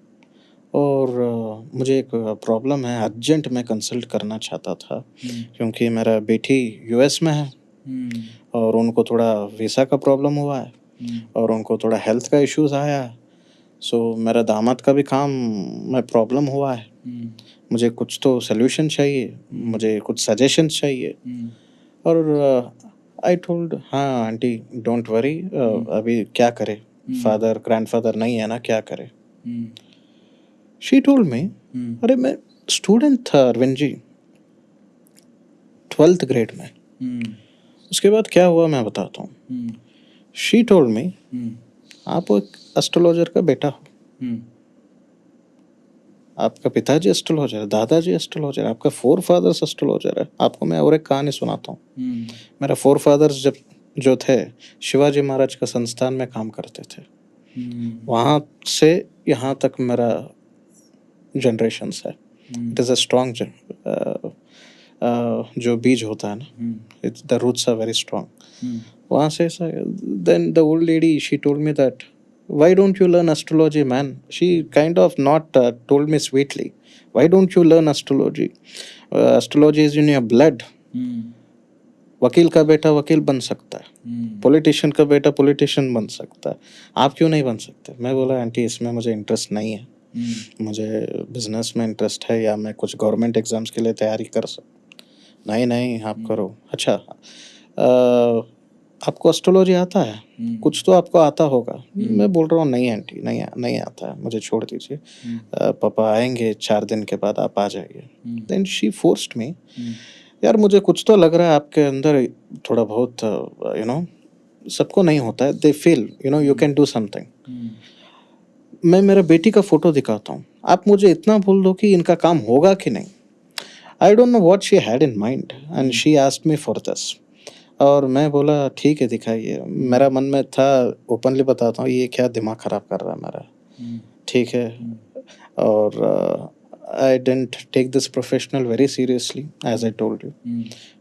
Speaker 2: और मुझे एक प्रॉब्लम है, अर्जेंट मैं कंसल्ट करना चाहता था, क्योंकि मेरा बेटी यूएस में है और उनको थोड़ा वीज़ा का प्रॉब्लम हुआ है और उनको थोड़ा हेल्थ का इश्यूज आया है। सो मेरा दामाद का भी काम में प्रॉब्लम हुआ है। मुझे कुछ तो सल्यूशन चाहिए, मुझे कुछ सजेशन चाहिए। और आई टोल्ड, हाँ आंटी डोंट वरी, अभी क्या करें, फादर ग्रैंडफादर नहीं है ना, क्या करे.
Speaker 1: हम्म,
Speaker 2: शी टोल्ड मी,
Speaker 1: हम्म,
Speaker 2: अरे मैं स्टूडेंट था अरविंद जी, 12th ग्रेड में.
Speaker 1: हम्म,
Speaker 2: उसके बाद क्या हुआ मैं बताता हूँ.
Speaker 1: हम्म,
Speaker 2: शी टोल्ड मी,
Speaker 1: हम्म,
Speaker 2: आप एक एस्ट्रोलॉजर का बेटा हो,
Speaker 1: हम्म,
Speaker 2: आपका पिताजी एस्ट्रोलॉजर है, दादाजी एस्ट्रोलॉजर है, आपका फोर फादर्स एस्ट्रोलॉजर है. आपको मैं और एक कहानी सुनाता हूँ.
Speaker 1: हम्म,
Speaker 2: मेरा फोर फादर्स जब जो थे, शिवाजी महाराज का संस्थान में काम करते थे.
Speaker 1: हम्म,
Speaker 2: वहाँ से यहाँ तक मेरा जनरेशंस है. इट इज़ अ स्ट्रॉन्ग जो बीज होता है ना, it's the roots are very strong.
Speaker 1: Hmm,
Speaker 2: वहाँ से ऐसा, then the old lady she told me that, why don't you learn astrology, man? She kind of not told me sweetly, why don't you learn astrology? Astrology is in your blood.
Speaker 1: हम्म,
Speaker 2: वकील का बेटा वकील बन सकता है,
Speaker 1: हम्म,
Speaker 2: politician का बेटा politician बन सकता है, आप क्यों नहीं बन सकते? मैं बोला, आंटी इसमें मुझे इंटरेस्ट नहीं है, मुझे बिजनेस में इंटरेस्ट है, या मैं कुछ गवर्नमेंट एग्जाम्स के लिए तैयारी कर सकता. नहीं नहीं आप करो. अच्छा, आपको एस्ट्रोलॉजी आता है? कुछ तो आपको आता होगा. मैं बोल रहा हूँ नहीं आंटी, नहीं नहीं आता है, मुझे छोड़ दीजिए. पापा आएंगे 4 दिन के बाद, आप आ जाइए. देन शी फोर्स्ड मी, यार मुझे कुछ तो लग रहा है आपके अंदर थोड़ा बहुत, यू नो, सबको नहीं होता है, they feel you know you can do something. मैं मेरा बेटी का फोटो दिखाता हूँ, आप मुझे इतना बोल दो कि इनका काम होगा कि नहीं. आई don't know what she had in mind and she asked me for this. और मैं बोला ठीक है दिखाइए. मेरा मन में था, ओपनली बताता हूँ, ये क्या दिमाग खराब कर रहा है मेरा. ठीक है. और I didn't take this professional very seriously as I told you.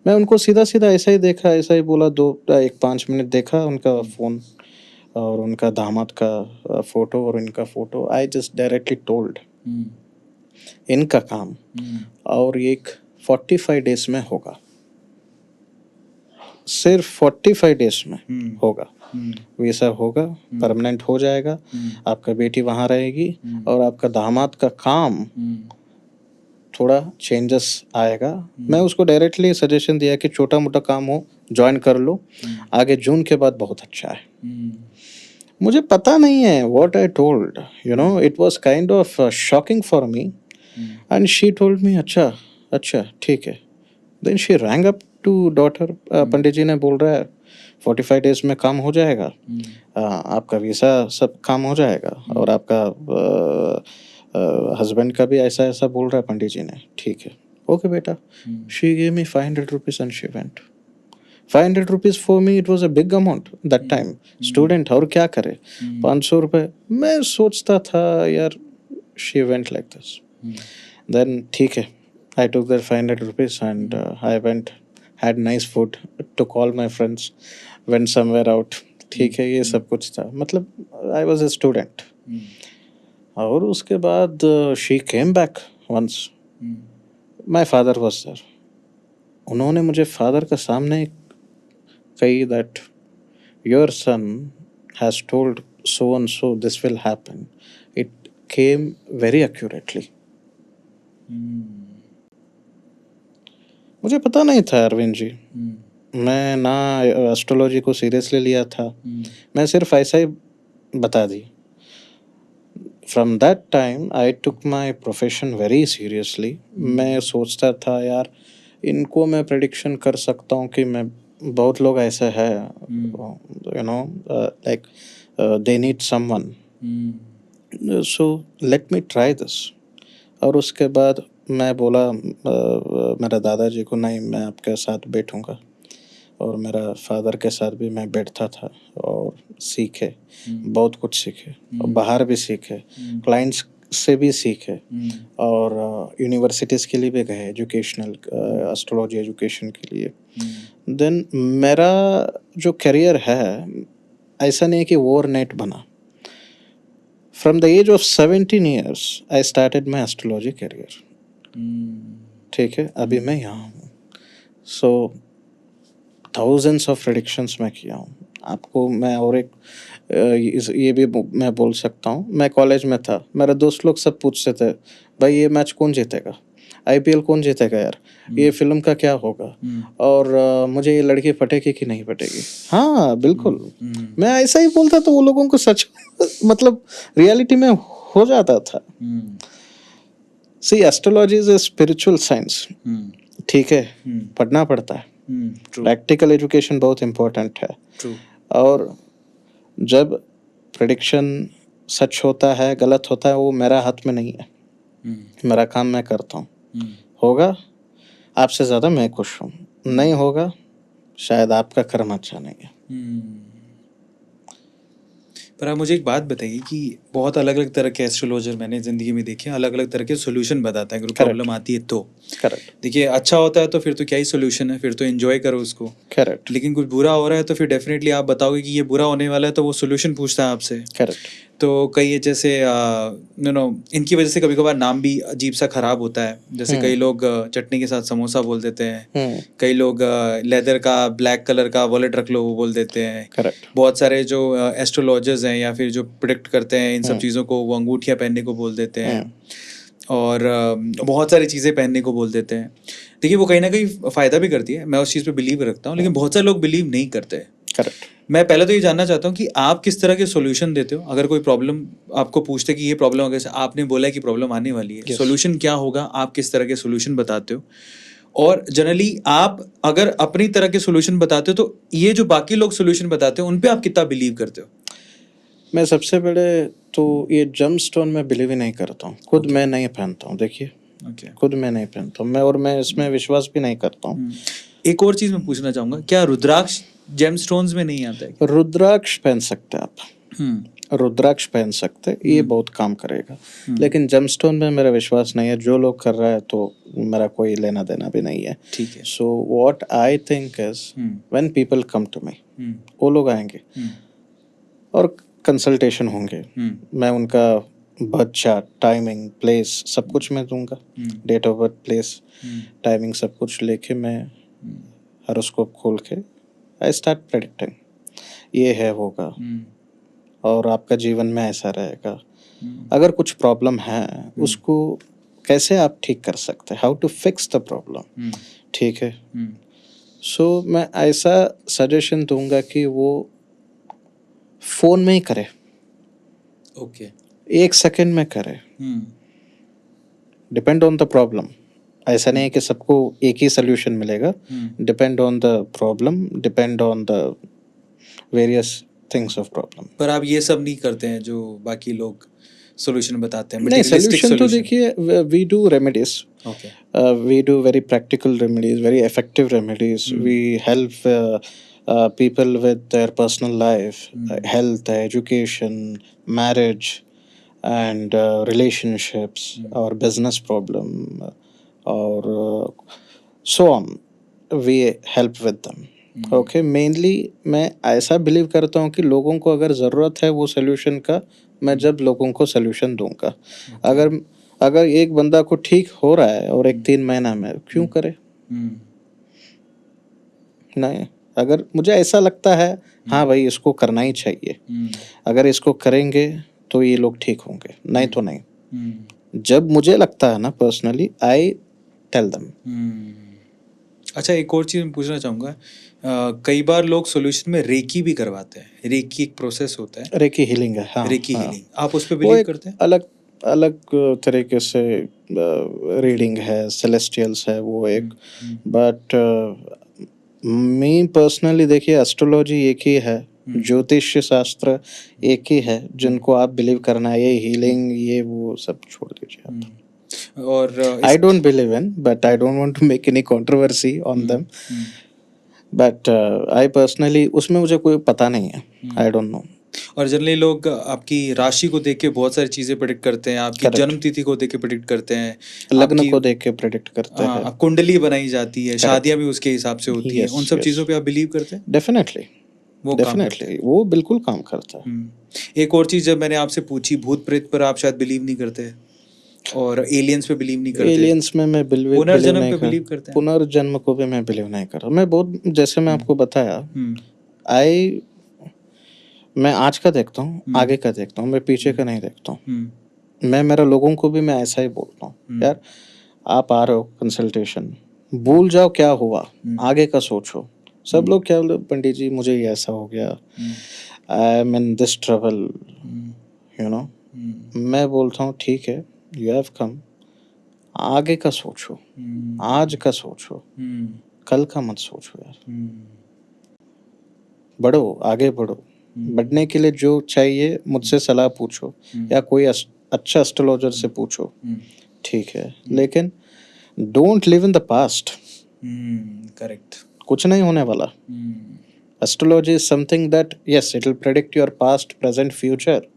Speaker 2: मैं उनको सीधा सीधा ऐसा ही देखा, ऐसा ही बोला. 5 मिनट देखा उनका फ़ोन और उनका दामाद का फोटो और इनका photo. I just directly told, इनका काम और एक 45 डेज में होगा, सिर्फ 45 डेज में होगा. वीसा होगा, परमानेंट हो जाएगा, आपका बेटी वहाँ रहेगी और आपका दामाद का काम थोड़ा चेंजेस आएगा. मैं उसको डायरेक्टली सजेशन दिया कि छोटा मोटा काम हो ज्वाइन कर लो, आगे जून के बाद बहुत अच्छा है. मुझे पता नहीं है what I told, you know, it was kind of shocking for me. And she told me, अच्छा अच्छा ठीक है. Then she rang up to daughter, Pandit ji ने बोल रहा है 45 डेज में काम हो जाएगा, आपका वीसा सब काम हो जाएगा, और आपका हस्बैंड का भी ऐसा ऐसा बोल रहा है पंडित जी ने. ठीक है, ओके बेटा. She give me 500 rupees and she went. 500 rupees for me it was a big amount that time. Student, और क्या करे, 500 रुपये. मैं सोचता था यार, she went like this. Then ठीक है, I took their 500 rupees and I went, had nice food, took all my friends, went somewhere out. ठीक है, ये सब कुछ था. मतलब I was a student. और उसके बाद she came back once. My father was there. उन्होंने मुझे फादर का सामने कही that your son has told so and so this will happen. It came very accurately. मुझे पता नहीं था अरविंद जी, मैं ना एस्ट्रोलॉजी को सीरियसली लिया था, मैं सिर्फ ऐसा ही बता दी. From that time I took my profession very seriously. मैं सोचता था यार, इनको मैं प्रेडिक्शन कर सकता हूँ कि मैं, बहुत लोग ऐसे हैं, you know, like they need someone, so let me try this. और उसके बाद मैं बोला मेरा दादाजी को, नहीं मैं आपके साथ बैठूंगा. और मेरा फादर के साथ भी मैं बैठता था और सीखे, बहुत कुछ सीखे, और बाहर भी सीखे, क्लाइंट्स से भी सीखे, और यूनिवर्सिटीज़ के लिए भी गए एजुकेशनल, एस्ट्रोलॉजी एजुकेशन के लिए. देन मेरा जो करियर है, ऐसा नहीं है कि ओवरनाइट बना. From the age of 17 years, I started my astrology career. ठीक है, अभी मैं यहाँ हूँ. So thousands of predictions मैं किया हूँ. आपको मैं और एक ये भी मैं बोल सकता हूँ. मैं कॉलेज में था, मेरे दोस्त लोग सब पूछते थे, भाई ये मैच कौन जीतेगा. आईपीएल कौन जीतेगा यार, ये फिल्म का क्या होगा, और मुझे ये लड़की पटेगी कि नहीं पटेगी। हाँ बिल्कुल, मैं ऐसा ही बोलता तो वो लोगों को सच मतलब रियलिटी में हो जाता था। See astrology is a spiritual science, ठीक है, पढ़ना पड़ता है, प्रैक्टिकल एजुकेशन बहुत इम्पोर्टेंट है।
Speaker 1: ट्रू।
Speaker 2: और जब प्रेडिक्शन सच होता है गलत होता है वो मेरा हाथ में नहीं है, मेरा काम मैं करता हूँ। होगा आपसे ज़्यादा मैं खुश हूँ, नहीं होगा शायद आपका कर्म अच्छा नहीं है।
Speaker 1: पर आप मुझे एक बात बताइए कि बहुत अलग अलग तरह के एस्ट्रोलॉजर मैंने ज़िंदगी में देखे हैं, अलग अलग तरह के सोल्यूशन बताते हैं अगर प्रॉब्लम आती है तो।
Speaker 2: करेक्ट
Speaker 1: देखिए अच्छा होता है तो फिर तो क्या ही सोल्यूशन है, फिर तो एंजॉय करो उसको।
Speaker 2: करेक्ट
Speaker 1: लेकिन कुछ बुरा हो रहा है तो फिर डेफिनेटली आप बताओगे कि ये बुरा होने वाला है तो वो सोल्यूशन पूछता है आपसे।
Speaker 2: करेक्ट
Speaker 1: तो कई ये जैसे नो इनकी वजह से कभी कभार नाम भी अजीब सा खराब होता है। जैसे कई लोग चटनी के साथ समोसा बोल देते हैं, कई लोग लेदर का ब्लैक कलर का वॉलेट रख लो वो बोल देते हैं।
Speaker 2: करेक्ट
Speaker 1: बहुत सारे जो एस्ट्रोलॉजर्स हैं या फिर जो प्रिडिक्ट करते हैं इन सब चीज़ों को वो अंगूठियाँ पहनने को बोल देते हैं और बहुत सारी चीज़ें पहनने को बोल देते हैं। देखिए वो कहीं ना कहीं फ़ायदा भी करती है, मैं उस चीज़ पे बिलीव रखता हूँ, लेकिन बहुत सारे लोग बिलीव नहीं करते।
Speaker 2: करेक्ट
Speaker 1: मैं पहले तो ये जानना चाहता हूँ कि आप किस तरह के सॉल्यूशन देते हो अगर कोई प्रॉब्लम आपको पूछते कि ये प्रॉब्लम अगर आपने बोला है कि प्रॉब्लम आने वाली है, सॉल्यूशन क्या होगा, आप किस तरह के सॉल्यूशन बताते हो? और जनरली आप अगर अपनी तरह के सॉल्यूशन बताते हो तो ये जो बाकी लोग सॉल्यूशन बताते हो उन पे आप कितना बिलीव करते हो?
Speaker 2: मैं सबसे बड़े तो ये जम स्टोन में बिलीव ही नहीं करता हूँ, खुद मैं नहीं पहनता हूँ। देखिए खुद मैं नहीं पहनता हूँ मैं, और मैं इसमें विश्वास भी नहीं करता हूँ।
Speaker 1: एक और चीज़ मैं पूछना चाहूँगा, क्या रुद्राक्ष जेमस्टोन्स में नहीं आता है?
Speaker 2: रुद्राक्ष पहन सकते आप, रुद्राक्ष पहन सकते, ये बहुत काम करेगा, लेकिन जमस्टोन में मेरा विश्वास नहीं है। जो लोग कर रहा है तो मेरा कोई लेना देना भी नहीं है।
Speaker 1: ठीक है।
Speaker 2: So what I think is when people come to me, वो लोग आएंगे और कंसल्टेशन होंगे, मैं उनका बर्थ चार्ट, टाइमिंग, प्लेस सब कुछ मैं दूंगा, date of birth, place, timing सब कुछ लेके मैं हॉरोस्कोप खोल के आई स्टार्ट प्रेडिक्टिंग ये है होगा और आपका जीवन में ऐसा रहेगा। अगर कुछ प्रॉब्लम है उसको कैसे आप ठीक कर सकते हैं, how to fix the problem, ठीक है। सो मैं ऐसा सजेशन दूंगा कि वो फोन में ही करे,
Speaker 1: ओके,
Speaker 2: 1 सेकंड में करे, डिपेंड ऑन द प्रॉब्लम। ऐसा नहीं है कि सबको एक ही सोल्यूशन मिलेगा, depend on the problem, depend on the various things of problem.
Speaker 1: पर आप ये सब नहीं करते हैं जो बाकी लोग सॉल्यूशन बताते हैं?
Speaker 2: नहीं,
Speaker 1: materialistic
Speaker 2: सोल्यूशन तो
Speaker 1: solution?
Speaker 2: देखिए we do remedies,
Speaker 1: Okay.
Speaker 2: we do very practical remedies, very effective remedies. We help people with their personal life, health, education, marriage, and relationships, or business problem, or so on. We help with them. Okay, mainly मैं ऐसा believe करता हूँ कि लोगों को अगर ज़रूरत है वो सोल्यूशन का, मैं जब लोगों को सोल्यूशन दूंगा। अगर एक बंदा को ठीक हो रहा है और एक 3 महीना में, क्यों करे? नहीं, अगर मुझे ऐसा लगता है हाँ भाई इसको करना ही चाहिए, अगर इसको करेंगे तो ये लोग ठीक होंगे, नहीं तो नहीं। जब मुझे लगता है ना पर्सनली, आई टेल देम।
Speaker 1: अच्छा, एक और चीज़ मैं पूछना चाहूँगा, कई बार लोग सॉल्यूशन में रेकी भी करवाते हैं। रेकी एक प्रोसेस होता है,
Speaker 2: रेकी हीलिंग है, हाँ,
Speaker 1: रेकी
Speaker 2: हाँ।
Speaker 1: हीलिंग, आप उस पर
Speaker 2: वो
Speaker 1: बिलीव
Speaker 2: एक
Speaker 1: करते हैं?
Speaker 2: अलग अलग तरीके से रीडिंग है, सेलेस्टियल्स है वो एक, बट मी पर्सनली देखिए एस्ट्रोलॉजी एक ही है, ज्योतिष शास्त्र एक ही है, जिनको आप बिलीव करना है, ये हीलिंग ये वो सब छोड़ दीजिए आप।
Speaker 1: और
Speaker 2: I don't believe in, but I don't want to make any controversy on them, but I personally उसमें मुझे कोई पता नहीं है, आई डोंट नो।
Speaker 1: और जनरली लोग आपकी राशि को देख के बहुत सारी चीज़ें प्रेडिक्ट करते हैं, आपकी जन्म तिथि को देख के प्रेडिक्ट करते हैं,
Speaker 2: लग्न को देख के प्रेडिक्ट करते हैं,
Speaker 1: आप कुंडली बनाई जाती है, शादियां भी उसके हिसाब से होती हैं, उन सब चीज़ों पे आप बिलीव करते हैं?
Speaker 2: डेफिनेटली,
Speaker 1: वो
Speaker 2: डेफिनेटली वो बिल्कुल काम करता है।
Speaker 1: एक और चीज़ जब मैंने आपसे पूछी, भूत प्रेत पर आप शायद बिलीव नहीं करते और एलियंस पे बिलीव नहीं करते।
Speaker 2: एलियंस में मैं बिलीव
Speaker 1: पुनर्जन्म
Speaker 2: नहीं
Speaker 1: पे
Speaker 2: कर,
Speaker 1: बिलीव करते हैं?
Speaker 2: पुनर्जन्म को भी मैं बिलीव नहीं कर रहा। मैं बहुत, जैसे मैं आपको बताया, मैं आज का देखता हूँ, आगे का देखता हूँ, मैं पीछे का नहीं देखता हूँ। मैं मेरा लोगों को भी मैं ऐसा ही बोलता हूँ, यार आप आ रहे हो कंसल्टेशन, भूल जाओ क्या हुआ, आगे का सोचो। सब लोग क्या बोले, पंडित जी मुझे ये ऐसा हो गया, I am in this trouble, you know. मैं बोलता हूँ ठीक है, यू हैव कम, आगे का सोचो, आज का सोचो, कल का मत सोचो यार। बढ़ो, आगे बढ़ो। बढ़ने के लिए जो चाहिए मुझसे सलाह पूछो या कोई अच्छा एस्ट्रोलॉजर से पूछो, ठीक है, लेकिन don't live in the past.
Speaker 1: Correct.
Speaker 2: कुछ नहीं होने वाला। Astrology is something that yes it will predict your past, present, future,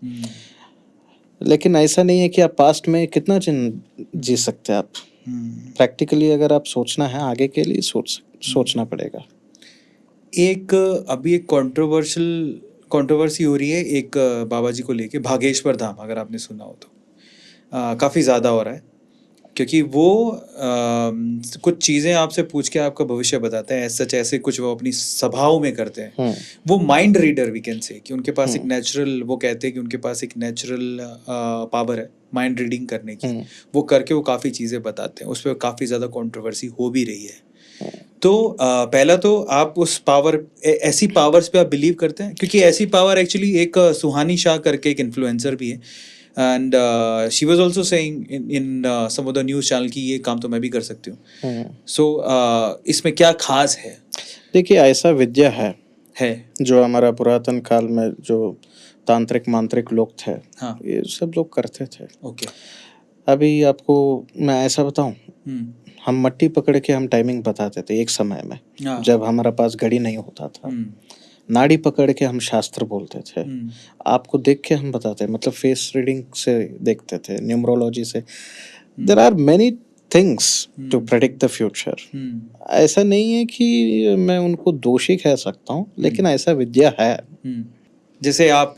Speaker 2: लेकिन ऐसा नहीं है कि आप पास्ट में कितना जी सकते हैं आप। प्रैक्टिकली अगर आप सोचना है आगे के लिए सोचना पड़ेगा।
Speaker 1: एक अभी एक कंट्रोवर्सी हो रही है एक बाबा जी को लेके, भागेश्वर धाम, अगर आपने सुना हो तो। काफ़ी ज़्यादा हो रहा है क्योंकि वो कुछ चीज़ें आपसे पूछ के आपका भविष्य बताते हैं, सच ऐसे कुछ वो अपनी सभाओं में करते हैं। वो mind reader we can say, कि उनके पास एक नेचुरल, वो कहते हैं कि उनके पास एक नेचुरल पावर है माइंड रीडिंग करने की। वो करके वो काफ़ी चीज़ें बताते हैं, उस पर काफ़ी ज़्यादा कंट्रोवर्सी हो भी रही है। तो पहला तो आप उस पावर, ऐसी पावर्स पे आप बिलीव करते हैं? क्योंकि ऐसी पावर एक्चुअली एक सुहानी शाह करके एक इन्फ्लुएंसर भी है, and she was also saying in some of the news channel की ये काम तो मैं भी कर सकती हूँ। सो इसमें क्या खास है?
Speaker 2: देखिए, ऐसा विद्या है
Speaker 1: जो
Speaker 2: हमारा पुरातन काल में जो तांत्रिक मांत्रिक लोग थे,
Speaker 1: हाँ,
Speaker 2: ये सब लोग करते थे।
Speaker 1: ओके।
Speaker 2: अभी आपको मैं ऐसा बताऊं, हम मट्टी पकड़ के हम टाइमिंग बताते थे एक समय में, जब हमारा पास घड़ी नहीं होता था। नाड़ी पकड़ के हम शास्त्र बोलते थे। आपको देख के हम बताते, मतलब फेस रीडिंग से देखते थे, न्यूमरोलॉजी से। There are many things to predict the future. ऐसा नहीं है कि मैं उनको दोषी कह सकता हूँ, लेकिन ऐसा विद्या है।
Speaker 1: जैसे आप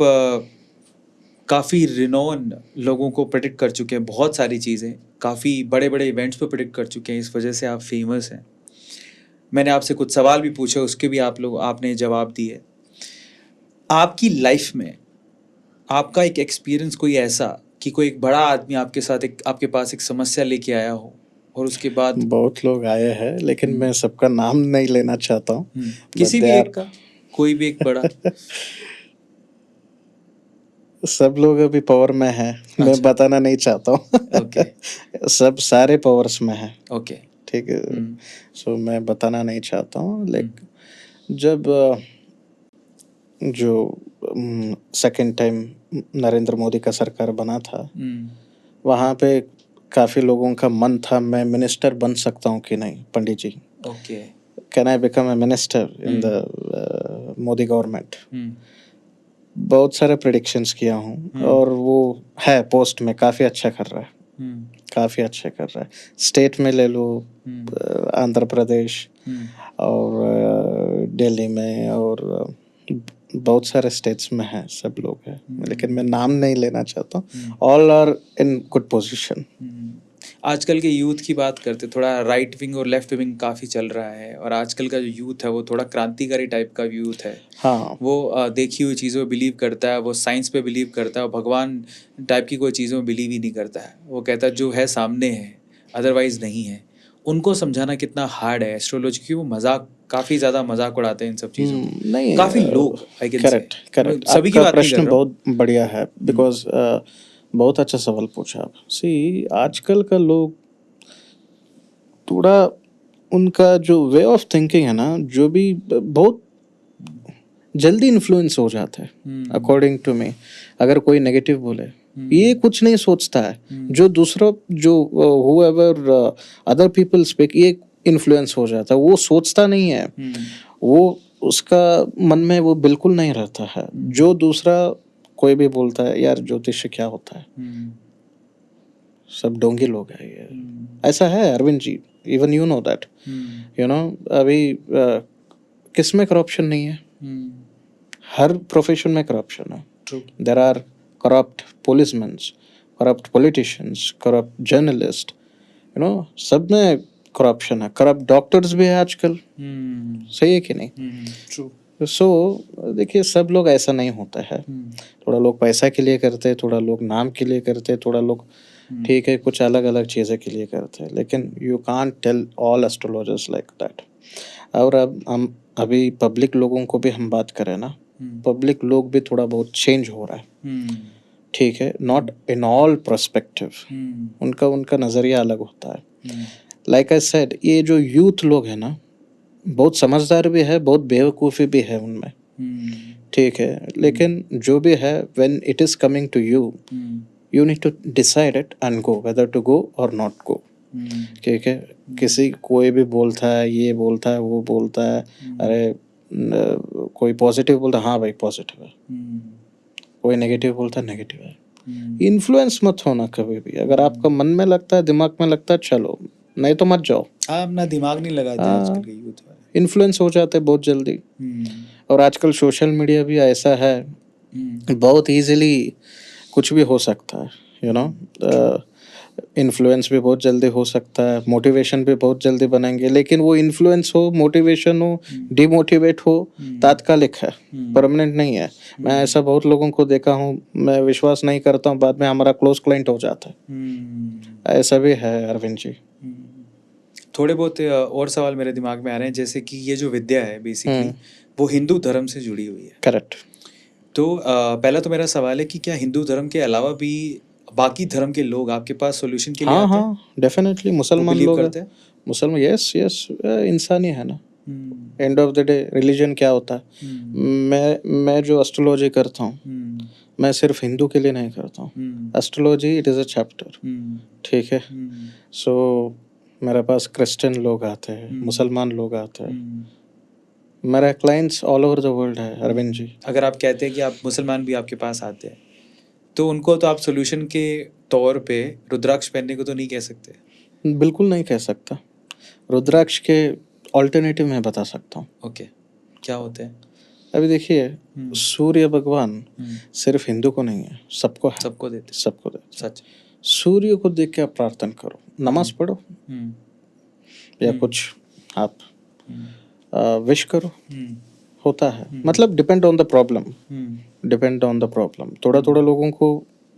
Speaker 1: काफ़ी रिनोन लोगों को प्रेडिक्ट कर चुके हैं, बहुत सारी चीज़ें, काफ़ी बड़े बड़े इवेंट्स पे प्रेडिक्ट कर चुके हैं, इस वजह से आप फेमस हैं। मैंने आपसे कुछ सवाल भी पूछे, उसके भी आपने जवाब दिए। आपकी लाइफ में आपका एक एक्सपीरियंस कोई ऐसा कि कोई एक बड़ा आदमी आपके पास एक समस्या लेके आया हो, और उसके बाद?
Speaker 2: बहुत लोग आए हैं, लेकिन मैं सबका नाम नहीं लेना चाहता हूँ।
Speaker 1: किसी भी एक का, कोई भी एक बड़ा।
Speaker 2: सब लोग अभी पावर में है, मैं बताना नहीं चाहता हूँ।
Speaker 1: ओके।
Speaker 2: सब सारे पावर्स में है,
Speaker 1: ओके,
Speaker 2: ठीक है। सो मैं बताना नहीं चाहता हूँ, लेकिन जब जो सेकंड टाइम नरेंद्र मोदी का सरकार बना था, वहाँ पे काफ़ी लोगों का मन था मैं मिनिस्टर बन सकता हूँ कि नहीं, Pandit ji,
Speaker 1: okay,
Speaker 2: can I become a minister in the Modi government. बहुत सारे प्रेडिक्शंस किया हूँ, और वो है पोस्ट में, काफ़ी अच्छा कर रहा है, काफ़ी अच्छा कर रहा है। स्टेट में ले लो, आंध्र प्रदेश और दिल्ली में, और बहुत सारे स्टेट्स में है, सब लोग हैं, लेकिन मैं नाम नहीं लेना चाहता हूँ। All are in good position.
Speaker 1: आजकल के यूथ की बात करते, थोड़ा राइट विंग और लेफ्ट विंग काफ़ी चल रहा है, और आजकल का जो यूथ है वो थोड़ा क्रांतिकारी टाइप का यूथ है।
Speaker 2: हाँ,
Speaker 1: वो देखी हुई चीज़ों में बिलीव करता है, वो साइंस पे बिलीव करता है, और भगवान टाइप की कोई चीज़ों में बिलीव ही नहीं करता है। वो कहता है जो है सामने है, अदरवाइज नहीं है। उनको समझाना कितना हार्ड है एस्ट्रोलॉजी, क्योंकि वो काफ़ी ज़्यादा मजाक उड़ाते हैं इन सब चीज़ों को,
Speaker 2: नहीं,
Speaker 1: काफ़ी लोग, आई कैन से।
Speaker 2: करेक्ट,
Speaker 1: सभी की
Speaker 2: आपका
Speaker 1: बात नहीं कर
Speaker 2: प्रश्न
Speaker 1: रहा हूँ।
Speaker 2: बहुत बढ़िया है, बिकॉज बहुत अच्छा सवाल पूछा आप। सी, आजकल का लोग थोड़ा, उनका जो वे ऑफ थिंकिंग है ना, जो भी बहुत जल्दी इन्फ्लुएंस हो जाता है, अकॉर्डिंग टू मी। अगर कोई नेगेटिव बोले, ये कुछ नहीं सोचता है, जो दूसरा जो whoever अदर पीपल स्पीक, ये इन्फ्लुएंस हो जाता है, वो सोचता नहीं है, वो उसका मन में वो बिल्कुल नहीं रहता है। जो दूसरा कोई भी बोलता है यार ज्योतिष क्या होता है, सब डोंगी लोग हैं ये, ऐसा है Arvind ji, even you know that, you know. अभी किस में करप्शन नहीं है? हर प्रोफेशन में करप्शन है। There are corrupt policeman, corrupt politicians, corrupt journalist, you know, सब में करप्शन है। करप्ट डॉक्टर्स भी है आजकल, सही है कि नहीं?
Speaker 1: ट्रू।
Speaker 2: सो देखिए, सब लोग ऐसा नहीं होता है। थोड़ा लोग पैसा के लिए करते हैं, थोड़ा लोग नाम के लिए करते हैं, थोड़ा लोग ठीक है, कुछ अलग अलग चीज़ें के लिए करते हैं, लेकिन you can't tell all astrologers like that. और अब हम अभी पब्लिक लोगों को भी हम बात करें ना, पब्लिक लोग भी थोड़ा बहुत चेंज हो रहा है, ठीक है, नॉट इन ऑल पर्सपेक्टिव, उनका उनका नज़रिया अलग होता है। लाइक आई सेड, ये जो यूथ लोग हैं ना, बहुत समझदार भी है, बहुत बेवकूफ़ी भी है उनमें, ठीक है, लेकिन जो भी है, when it is coming to you, you need to decide it and go, whether to go और नॉट गो, ठीक है। किसी कोई भी बोलता है, ये बोलता है, वो बोलता है, अरे कोई पॉजिटिव बोलता है, हाँ भाई पॉजिटिव है, कोई नेगेटिव बोलता है, नेगेटिव है। इन्फ्लुएंस मत होना कभी भी, अगर आपका मन में लगता है, दिमाग में लगता है, चलो, नहीं तो मत जाओ।
Speaker 1: आप अपना दिमाग नहीं लगाते आजकल के यूथ वाले।
Speaker 2: इन्फ्लुएंस हो जाते हैं बहुत जल्दी, और आजकल सोशल मीडिया भी ऐसा है, बहुत इजीली कुछ भी हो सकता है, यू नो, इन्फ्लुएंस भी बहुत जल्दी हो सकता है, मोटिवेशन भी बहुत जल्दी बनेंगे, लेकिन वो इन्फ्लुएंस हो, मोटिवेशन हो, डिमोटिवेट हो, तात्कालिक है, परमानेंट नहीं है। मैं ऐसा बहुत लोगों को देखा हूँ, मैं विश्वास नहीं करता हूँ, बाद में हमारा क्लोज क्लाइंट हो जाता है, ऐसा भी है अरविंद जी।
Speaker 1: थोड़े बहुत और सवाल मेरे दिमाग में आ रहे हैं, जैसे कि ये जो विद्या है बेसिकली वो हिंदू धर्म से जुड़ी हुई है।
Speaker 2: करेक्ट।
Speaker 1: तो पहला तो मेरा सवाल है कि क्या हिंदू धर्म के अलावा भी बाकी धर्म के लोग आपके पास सॉल्यूशन के लिए
Speaker 2: हाँ
Speaker 1: आते हैं?
Speaker 2: हाँ, डेफिनेटली, मुसलमान
Speaker 1: believe
Speaker 2: लोग
Speaker 1: करते हैं?
Speaker 2: मुसलमान, यस यस, इंसान ही है ना, end of the day religion क्या होता है। मैं जो एस्ट्रोलॉजी करता हूँ, मैं सिर्फ हिंदू के लिए नहीं करता हूँ, astrology it is a chapter, ठीक है। सो मेरे पास क्रिश्चियन लोग आते हैं, मुसलमान लोग आते हैं, मेरा clients all over the world है अरविंद जी।
Speaker 1: अगर आप कहते हैं कि आप मुसलमान भी आपके पास आते हैं, तो उनको तो आप सोल्यूशन के तौर पे रुद्राक्ष पहनने को तो नहीं कह सकते?
Speaker 2: बिल्कुल नहीं कह सकता। रुद्राक्ष के ऑल्टरनेटिव मैं बता सकता हूँ।
Speaker 1: ओके, क्या होते हैं?
Speaker 2: अभी देखिए, सूर्य भगवान सिर्फ हिंदू को नहीं है, सबको है,
Speaker 1: सबको देते
Speaker 2: सबको देते।
Speaker 1: सच।
Speaker 2: सूर्य को देख के आप प्रार्थना करो, नमाज पढ़ो, या कुछ आप विश करो, होता है। मतलब depend on the problem, depend on the problem. थोड़ा थोड़ा लोगों को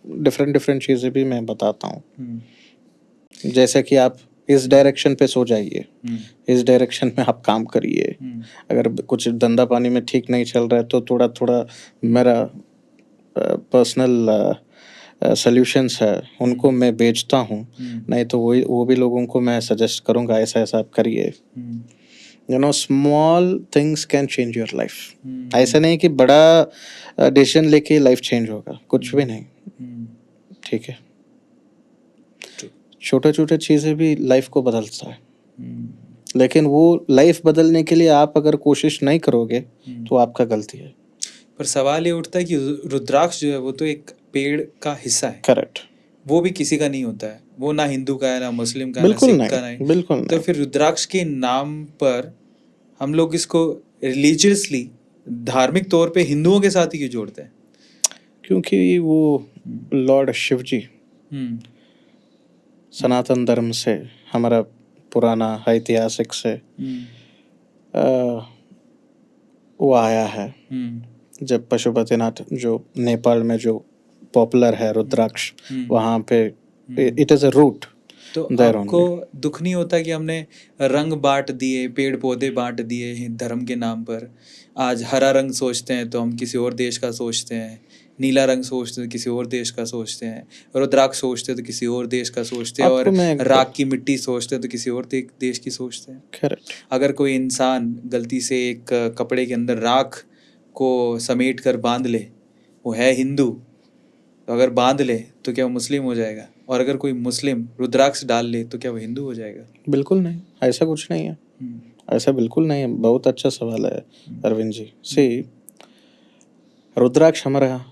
Speaker 2: डिफरेंट डिफरेंट चीज़ें भी मैं बताता हूँ, जैसे कि आप इस डायरेक्शन पे सो जाइए, इस डायरेक्शन में आप काम करिए। अगर कुछ धंधा पानी में ठीक नहीं चल रहा है, तो थोड़ा थोड़ा मेरा पर्सनल सॉल्यूशंस है, उनको मैं बेचता हूँ, नहीं तो वो भी लोगों को मैं सजेस्ट करूँगा, ऐसा ऐसा आप करिए। You know, small things can change your life. ऐसा नहीं कि बड़ा डिसीजन लेके लाइफ चेंज होगा, कुछ भी नहीं, ठीक है। छोटे छोटे चीज़ें भी लाइफ को बदलता है, लेकिन वो लाइफ बदलने के लिए आप अगर कोशिश नहीं करोगे तो आपका गलती है।
Speaker 1: पर सवाल ये उठता है कि रुद्राक्ष जो है वो तो एक पेड़ का हिस्सा है।
Speaker 2: करेक्ट।
Speaker 1: वो भी किसी का नहीं होता है, वो ना हिंदू का है, ना मुस्लिम का है, ना
Speaker 2: बिल्कुल
Speaker 1: सिख का
Speaker 2: नहीं,
Speaker 1: नहीं।
Speaker 2: बिल्कुल
Speaker 1: तो
Speaker 2: नहीं।
Speaker 1: फिर रुद्राक्ष के नाम पर हम लोग इसको रिलीजियसली, धार्मिक तौर पे हिंदुओं के साथ ही क्यों जोड़ते हैं?
Speaker 2: क्योंकि वो लॉर्ड शिव जी सनातन धर्म से, हमारा पुराना ऐतिहासिक से वो आया है। जब पशुपतिनाथ जो नेपाल में जो पॉपुलर है रुद्राक्ष, वहाँ पे इट इज़ अ रूट।
Speaker 1: तो आपको दुख नहीं होता कि हमने रंग बांट दिए, पेड़ पौधे बांट दिए धर्म के नाम पर? आज हरा रंग सोचते हैं तो हम किसी और देश का सोचते हैं, नीला रंग सोचते हैं तो किसी और देश का सोचते हैं, रुद्राक्ष सोचते हैं तो किसी और देश का सोचते हैं, और राख की मिट्टी सोचते हैं तो किसी और देश की सोचते हैं।
Speaker 2: करेक्ट।
Speaker 1: अगर कोई इंसान गलती से एक कपड़े के अंदर राख को समेट कर बांध ले, वो है हिंदू, तो अगर बांध ले तो क्या वो मुस्लिम हो जाएगा? और अगर कोई मुस्लिम रुद्राक्ष डाल ले तो क्या वो हिंदू हो जाएगा?
Speaker 2: बिल्कुल नहीं, ऐसा कुछ नहीं है, ऐसा बिल्कुल नहीं है। बहुत अच्छा सवाल है अरविंद जी। सी, रुद्राक्ष हमारा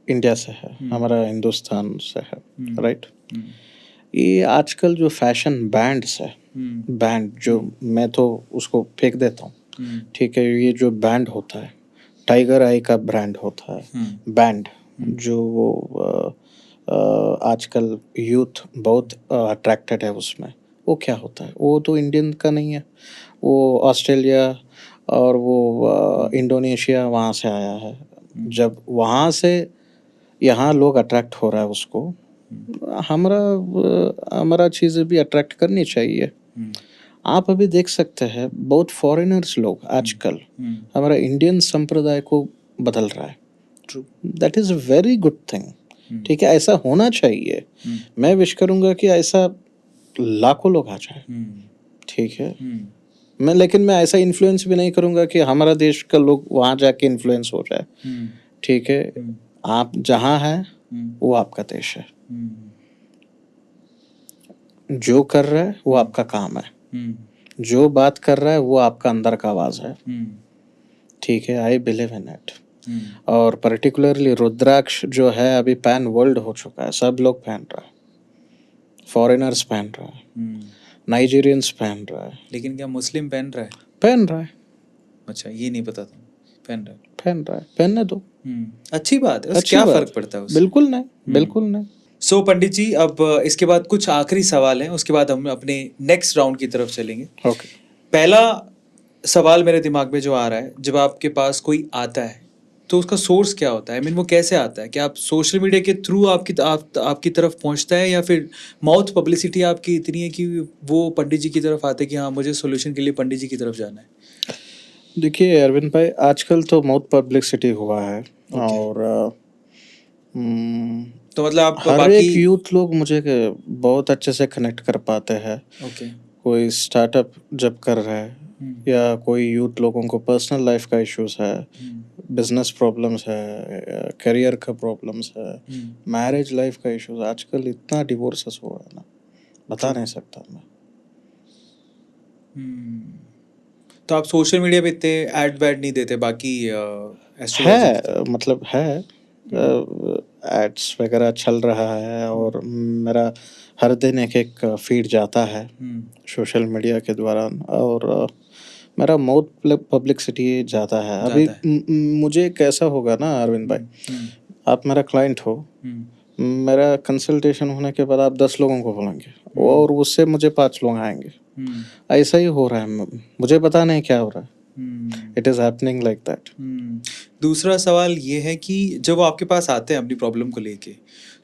Speaker 2: इंडिया से है, हमारा हिंदुस्तान से है, राइट। ये आजकल जो फैशन बैंड्स है, बैंड जो मैं तो उसको फेंक देता हूँ, ठीक है। ये जो बैंड होता है, टाइगर आई का ब्रांड होता है बैंड, जो वो आजकल यूथ बहुत अट्रैक्टेड है उसमें। वो क्या होता है, वो तो इंडियन का नहीं है, वो ऑस्ट्रेलिया और वो इंडोनेशिया वहाँ से आया है। जब वहाँ से यहाँ लोग अट्रैक्ट हो रहा है उसको, हमारा हमारा चीज़ें भी अट्रैक्ट करनी चाहिए। आप अभी देख सकते हैं बहुत फॉरेनर्स लोग आजकल हमारा इंडियन संप्रदाय को बदल रहा है।
Speaker 1: True.
Speaker 2: That is a very good thing. ठीक है, ऐसा होना चाहिए। मैं विश करूँगा कि ऐसा लाखों लोग आ जाए। ठीक है, लेकिन मैं ऐसा इन्फ्लुएंस भी नहीं करूँगा कि हमारा देश का लोग वहाँ जाके इन्फ्लुएंस हो जाए। ठीक है, आप जहाँ हैं वो आपका देश है। जो कर रहा है वो आपका काम है। जो बात कर रहा है वो आपका अंदर का आवाज़ है। ठीक है, आई बिलीव इन इट। और पर्टिकुलरली रुद्राक्ष जो है अभी पैन वर्ल्ड हो चुका है, सब लोग पहन रहा है, फॉरेनर्स पहन रहा है, नाइजीरियंस पहन रहा है।
Speaker 1: लेकिन क्या मुस्लिम पहन रहा है?
Speaker 2: पहन रहा है।
Speaker 1: अच्छा, ये नहीं पता था। पहन रहा है।
Speaker 2: पहन रहा है, पहनने दो।
Speaker 1: अच्छी बात है,
Speaker 2: अच्छी
Speaker 1: क्या
Speaker 2: बात।
Speaker 1: फर्क पड़ता है उससे?
Speaker 2: बिल्कुल नहीं, बिल्कुल नहीं।
Speaker 1: सो पंडित जी, अब इसके बाद कुछ आखिरी सवाल हैं, उसके बाद हम अपने नेक्स्ट राउंड की तरफ चलेंगे।
Speaker 2: ओके।
Speaker 1: पहला सवाल मेरे दिमाग में जो आ रहा है, जब आपके पास कोई आता है तो उसका सोर्स क्या होता है? वो कैसे आता है? क्या आप सोशल मीडिया के थ्रू आपकी तरफ पहुंचता है, या फिर माउथ पब्लिसिटी आपकी इतनी है कि वो पंडित जी की तरफ आते हैं कि हाँ, मुझे सोल्यूशन के लिए पंडित जी की तरफ जाना है?
Speaker 2: देखिए अरविंद भाई, आजकल तो माउथ पब्लिसिटी हुआ है। और
Speaker 1: तो मतलब आप
Speaker 2: हर
Speaker 1: बाकी
Speaker 2: एक यूथ लोग मुझे बहुत अच्छे से कनेक्ट कर पाते हैं।
Speaker 1: ओके।
Speaker 2: कोई स्टार्टअप जब कर रहा है, या कोई यूथ लोगों को पर्सनल लाइफ का इश्यूज है, बिजनेस प्रॉब्लम्स है, करियर का प्रॉब्लम्स है, मैरिज लाइफ का इश्यूज। आजकल इतना डिवोर्सेस हुआ है ना, बता नहीं सकता मैं।
Speaker 1: तो आप सोशल मीडिया पे इतने ऐड वैड नहीं देते बाकी एस्ट्रोलॉजी की तरफ?
Speaker 2: है, मतलब है, एड्स वगैरह चल रहा है, और मेरा हर दिन एक एक फीड जाता है सोशल मीडिया के द्वारा। और मेरा माउथ पब्लिसिटी ज़्यादा है अभी।
Speaker 1: ज़्यादा है।
Speaker 2: मुझे कैसा होगा ना अरविंद भाई, आप मेरा क्लाइंट हो, मेरा कंसल्टेशन होने के बाद आप 10 लोगों को बोलेंगे, और उससे मुझे 5 लोग आएंगे। ऐसा ही हो रहा है, मुझे पता नहीं क्या हो रहा है। It is happening like that.
Speaker 1: दूसरा सवाल ये है कि जब वो आपके पास आते हैं अपनी प्रॉब्लम को लेके,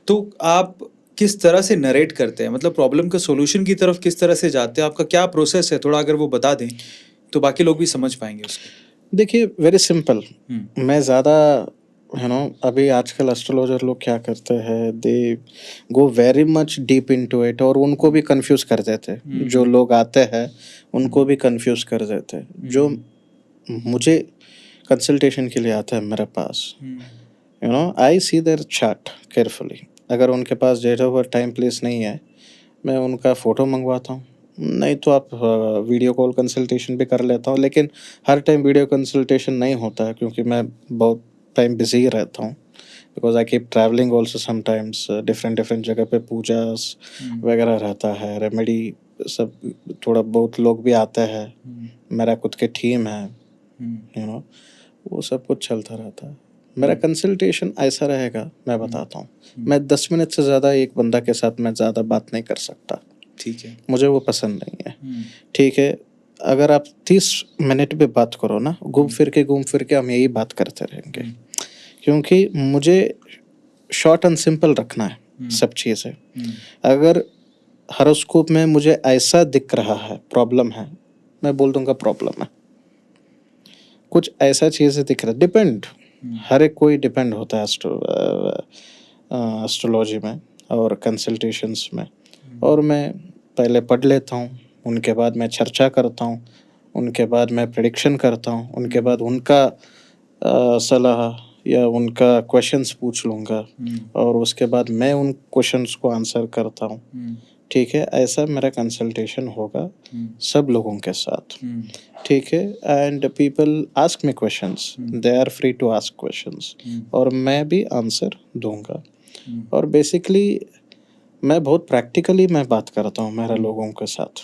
Speaker 1: तो आप किस तरह से नरेट करते हैं? मतलब प्रॉब्लम के सॉल्यूशन की तरफ किस तरह से जाते हैं? आपका क्या प्रोसेस है? थोड़ा अगर वो बता दें तो बाकी लोग भी समझ पाएंगे उसको।
Speaker 2: देखिए वेरी सिंपल। मैं ज़्यादा अभी आजकल एस्ट्रोलॉजर लोग क्या करते हैं, they go very much deep into it, और उनको भी कंफ्यूज कर देते। जो लोग आते हैं उनको भी कंफ्यूज कर देते। जो मुझे कंसल्टेशन के लिए आता है मेरे पास, I see their chart carefully. अगर उनके पास date of birth, time, place नहीं है, मैं उनका फ़ोटो मंगवाता हूँ। नहीं तो आप वीडियो कॉल कंसल्टेशन भी कर लेता हूँ, लेकिन हर टाइम वीडियो कंसल्टेशन नहीं होता है, क्योंकि मैं बहुत टाइम बिजी रहता हूँ। Because I keep travelling also sometimes, different जगह पे पूजास वगैरह रहता है, रेमेडी सब, थोड़ा बहुत लोग भी आते हैं, मेरा खुद के टीम है, वो सब कुछ चलता रहता है। मेरा कंसल्टेशन ऐसा रहेगा, मैं बताता हूँ, मैं 10 मिनट से ज़्यादा एक बंदा के साथ मैं ज़्यादा बात नहीं कर सकता।
Speaker 1: ठीक है।
Speaker 2: मुझे वो पसंद नहीं है। ठीक है, अगर आप 30 मिनट भी बात करो ना, घूम फिर के हम यही बात करते रहेंगे, क्योंकि मुझे शॉर्ट एंड सिंपल रखना है सब चीज़ें। अगर हॉरोस्कोप में मुझे ऐसा दिख रहा है प्रॉब्लम है, मैं बोल दूंगा प्रॉब्लम है। कुछ ऐसा चीज़ें दिख रहा है, डिपेंड, हर एक कोई डिपेंड होता है एस्ट्रोलॉजी में और कंसल्टेशंस में। और मैं पहले पढ़ लेता हूँ, उनके बाद मैं चर्चा करता हूँ, उनके बाद मैं प्रेडिक्शन करता हूँ, उनके बाद उनका सलाह या उनका क्वेश्चंस पूछ लूँगा, और उसके बाद मैं उन क्वेश्चंस को आंसर करता हूँ। ठीक है, ऐसा मेरा कंसल्टेशन होगा सब लोगों के साथ। ठीक है, and people ask me questions, they are free to ask questions, और मैं भी आंसर दूंगा। और बेसिकली मैं बहुत प्रैक्टिकली मैं बात करता हूँ मेरे लोगों के साथ।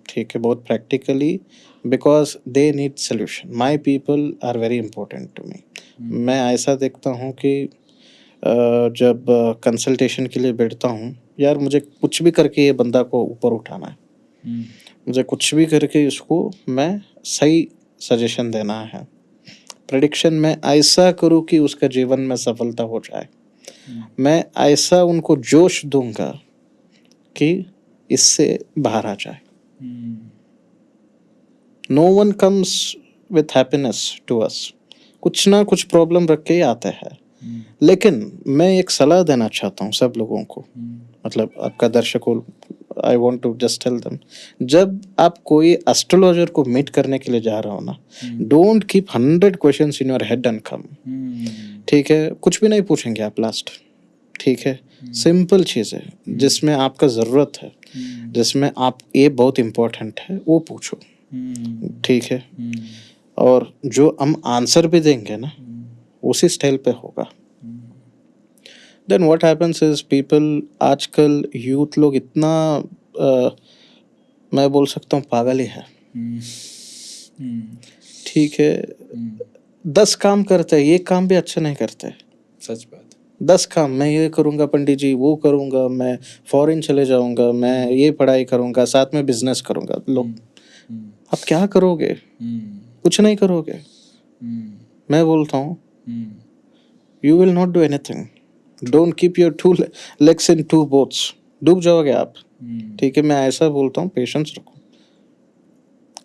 Speaker 2: ठीक है, बहुत practically, because they need solution. My people are very important to me. मैं ऐसा देखता हूँ कि जब कंसल्टेशन के लिए बैठता हूँ, यार मुझे कुछ भी करके ये बंदा को ऊपर उठाना है, मुझे कुछ भी करके इसको मैं सही सजेशन देना है, प्रेडिक्शन में ऐसा करूँ कि उसका जीवन में सफलता हो जाए। मैं ऐसा उनको जोश दूंगा कि इससे बाहर आ जाए. No one comes with happiness to us. कुछ ना कुछ प्रॉब्लम रख के ही आते हैं. लेकिन मैं एक सलाह देना चाहता हूँ सब लोगों को, मतलब आपका दर्शकों, I want to just tell them, जब आप कोई एस्ट्रोलॉजर को मीट करने के लिए जा रहे हो ना, don't keep 100 questions in your head and come. ठीक है, कुछ भी नहीं पूछेंगे आप लास्ट. ठीक है, सिंपल चीज़ है जिसमें आपका ज़रूरत है, जिसमें आप ये बहुत इम्पोर्टेंट है वो पूछो. ठीक है, और जो हम आंसर भी देंगे ना उसी स्टाइल पे होगा. Then what happens is people, आजकल यूथ लोग इतना मैं बोल सकता हूँ पागल ही है. ठीक है, 10 काम करते हैं, ये काम भी अच्छा नहीं करते.
Speaker 1: सच बात.
Speaker 2: 10 काम, मैं ये करूँगा पंडित जी, वो करूँगा, मैं फॉरेन चले जाऊँगा, मैं ये पढ़ाई करूँगा, साथ में बिजनेस करूँगा. लोग, आप क्या करोगे? कुछ नहीं करोगे. मैं बोलता हूँ you will not do anything. Don't keep your 2 legs in 2 boats. डूब जाओगे आप. ठीक है, मैं ऐसा बोलता हूँ, पेशेंस रखो.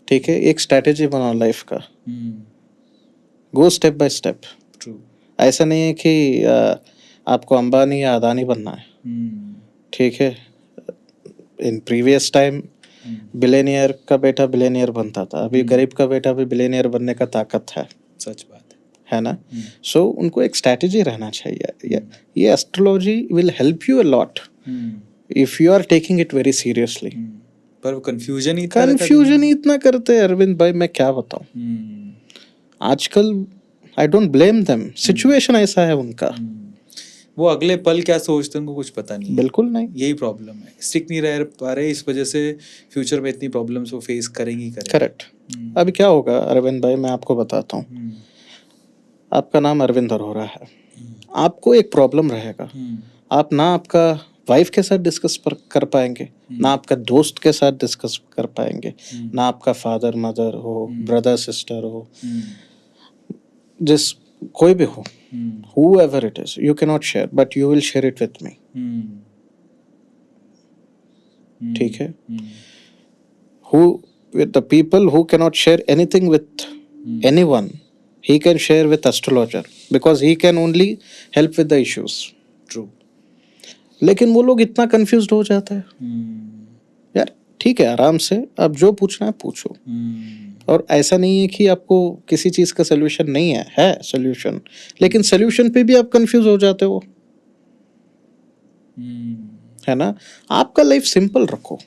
Speaker 2: ठीक है, एक स्ट्रैटेजी बनाओ लाइफ का. Go step by step. ऐसा नहीं है कि आपको अंबानी या अदानी बनना है. ठीक है, इन प्रीवियस टाइम बिलेनियर का बेटा बिलेनियर बनता था, अभी गरीब का बेटा भी बिलेनियर बनने का ताकत है.
Speaker 1: सच बात
Speaker 2: है ना. सो उनको एक स्ट्रैटेजी रहना चाहिए. ये astrology will help you a lot if you are taking it very seriously.
Speaker 1: पर वो कंफ्यूजन
Speaker 2: ही इतना करते हैं अरविंद भाई, मैं क्या बताऊं. आजकल I don't blame them, situation ऐसा है उनका.
Speaker 1: वो अगले पल क्या सोचते हैं उनको कुछ पता नहीं.
Speaker 2: बिल्कुल नहीं.
Speaker 1: यही प्रॉब्लम है, स्टिक नहीं रह पा रहे, इस वजह से फ्यूचर में इतनी प्रॉब्लम्स वो फेस करेंगी.
Speaker 2: करेक्ट. अभी क्या होगा अरविंद भाई, मैं आपको बताता हूँ. आपका नाम अरविंद अरोरा है, आपको एक प्रॉब्लम रहेगा. आप ना आपका वाइफ के साथ डिस्कस कर पाएंगे, ना आपका दोस्त के साथ डिस्कस कर पाएंगे, ना आपका फादर मदर हो, ब्रदर सिस्टर हो, जिस कोई भी हो, whoever it is, you cannot share, but you will share it with me. ठीक है. Who, with the people who cannot share anything with anyone, he can share with astrologer because he can only help with the issues.
Speaker 1: True.
Speaker 2: लेकिन वो लोग इतना confused हो जाता है. यार ठीक है, आराम से आप जो पूछना है पूछो. और ऐसा नहीं है कि आपको किसी चीज़ का सोल्यूशन नहीं है सोल्यूशन, लेकिन सोल्यूशन पे भी आप कंफ्यूज हो जाते हो. है ना. आपका लाइफ सिंपल रखो,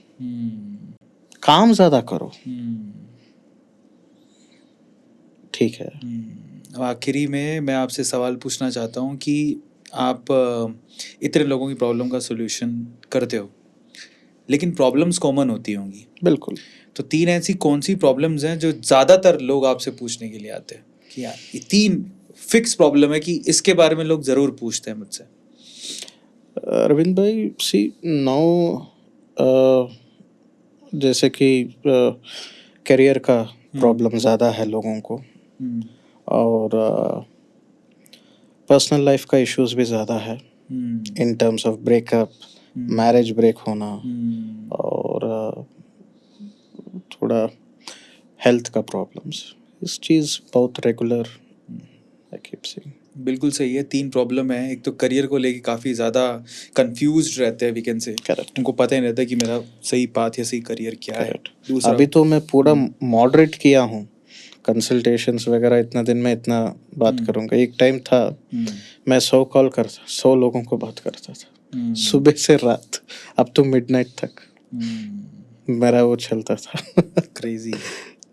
Speaker 2: काम ज़्यादा करो. ठीक है.
Speaker 1: आखिरी में मैं आपसे सवाल पूछना चाहता हूँ कि आप इतने लोगों की प्रॉब्लम का सोल्यूशन करते हो, लेकिन प्रॉब्लम्स कॉमन होती होंगी.
Speaker 2: बिल्कुल.
Speaker 1: तो 3 ऐसी कौन सी प्रॉब्लम्स हैं जो ज़्यादातर लोग आपसे पूछने के लिए आते हैं कि यार ये 3 फिक्स प्रॉब्लम है कि इसके बारे में लोग ज़रूर पूछते हैं मुझसे.
Speaker 2: अरविंद भाई, सी नाउ जैसे कि करियर का प्रॉब्लम ज़्यादा है लोगों को, और पर्सनल लाइफ का इश्यूज भी ज़्यादा है in terms of breakup, marriage break होना, और थोड़ा हेल्थ का प्रॉब्लम्स. इस चीज़ बहुत रेगुलर आई कीप सीइंग.
Speaker 1: बिल्कुल सही है. 3 प्रॉब्लम है. एक तो करियर को लेके काफ़ी ज़्यादा कंफ्यूज्ड रहते हैं, वी कैन से.
Speaker 2: करेक्ट.
Speaker 1: उनको पता ही नहीं रहता कि मेरा सही पाथ या सही करियर क्या है. दूसरा,
Speaker 2: अभी तो मैं पूरा मॉडरेट किया हूँ, कंसल्टेशंस वगैरह इतना दिन में इतना बात करूँगा. एक टाइम था मैं 100 कॉल करता, 100 लोगों को बात करता था, सुबह से रात, अब तो मिडनाइट तक मेरा वो चलता था.
Speaker 1: Crazy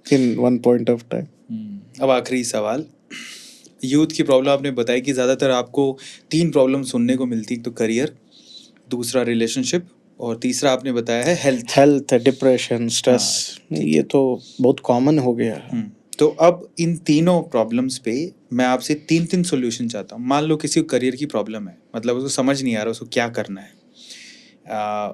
Speaker 2: in one point of time.
Speaker 1: अब आखिरी सवाल, यूथ की प्रॉब्लम आपने बताई कि ज़्यादातर आपको 3 प्रॉब्लम सुनने को मिलती. तो करियर, दूसरा रिलेशनशिप, और तीसरा आपने बताया है हेल्थ,
Speaker 2: डिप्रेशन, स्ट्रेस. ये तो बहुत कॉमन हो गया है.
Speaker 1: तो अब इन तीनों प्रॉब्लम्स पे मैं आपसे 3 सॉल्यूशन चाहता हूँ. मान लो किसी को करियर की प्रॉब्लम है, मतलब उसको समझ नहीं आ रहा उसको क्या करना है,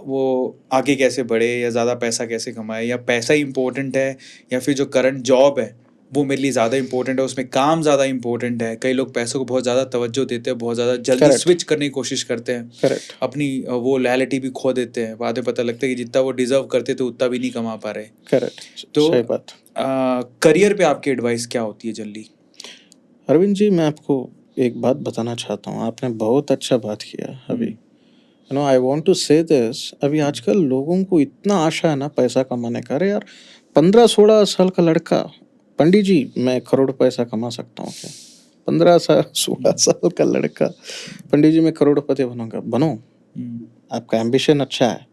Speaker 1: वो आगे कैसे बढ़े, या ज़्यादा पैसा कैसे कमाए, या पैसा ही इम्पोर्टेंट है, या फिर जो करंट जॉब है वो मेरे लिए ज़्यादा इंपॉर्टेंट है, उसमें काम ज़्यादा इंपॉर्टेंट है। कई लोग पैसों को बहुत ज़्यादा तवज्जो देते हैं, बहुत ज़्यादा जल्दी
Speaker 2: Correct.
Speaker 1: स्विच करने की कोशिश करते हैं,
Speaker 2: करेक्ट
Speaker 1: अपनी वो लॉयल्टी भी खो देते हैं। बाद में पता लगता है कि जितना वो डिजर्व करते थे उतना भी नहीं कमा पा रहे।
Speaker 2: करेक्ट
Speaker 1: तो
Speaker 2: सही बात।
Speaker 1: करियर पे आपकी एडवाइस क्या होती है जल्दी?
Speaker 2: अरविंद जी, मैं आपको एक बात बताना चाहता हूँ, आपने बहुत अच्छा बात किया अभी। You know, I want to say this, अभी आजकल लोगों को इतना आशा है ना पैसा कमाने का। अरे यार, 15-16 साल का लड़का, पंडित जी मैं करोड़ पैसा कमा सकता हूँ क्या? 15-16 साल का लड़का, पंडित जी मैं करोड़पति बनूंगा। बनो, आपका एम्बिशन अच्छा है,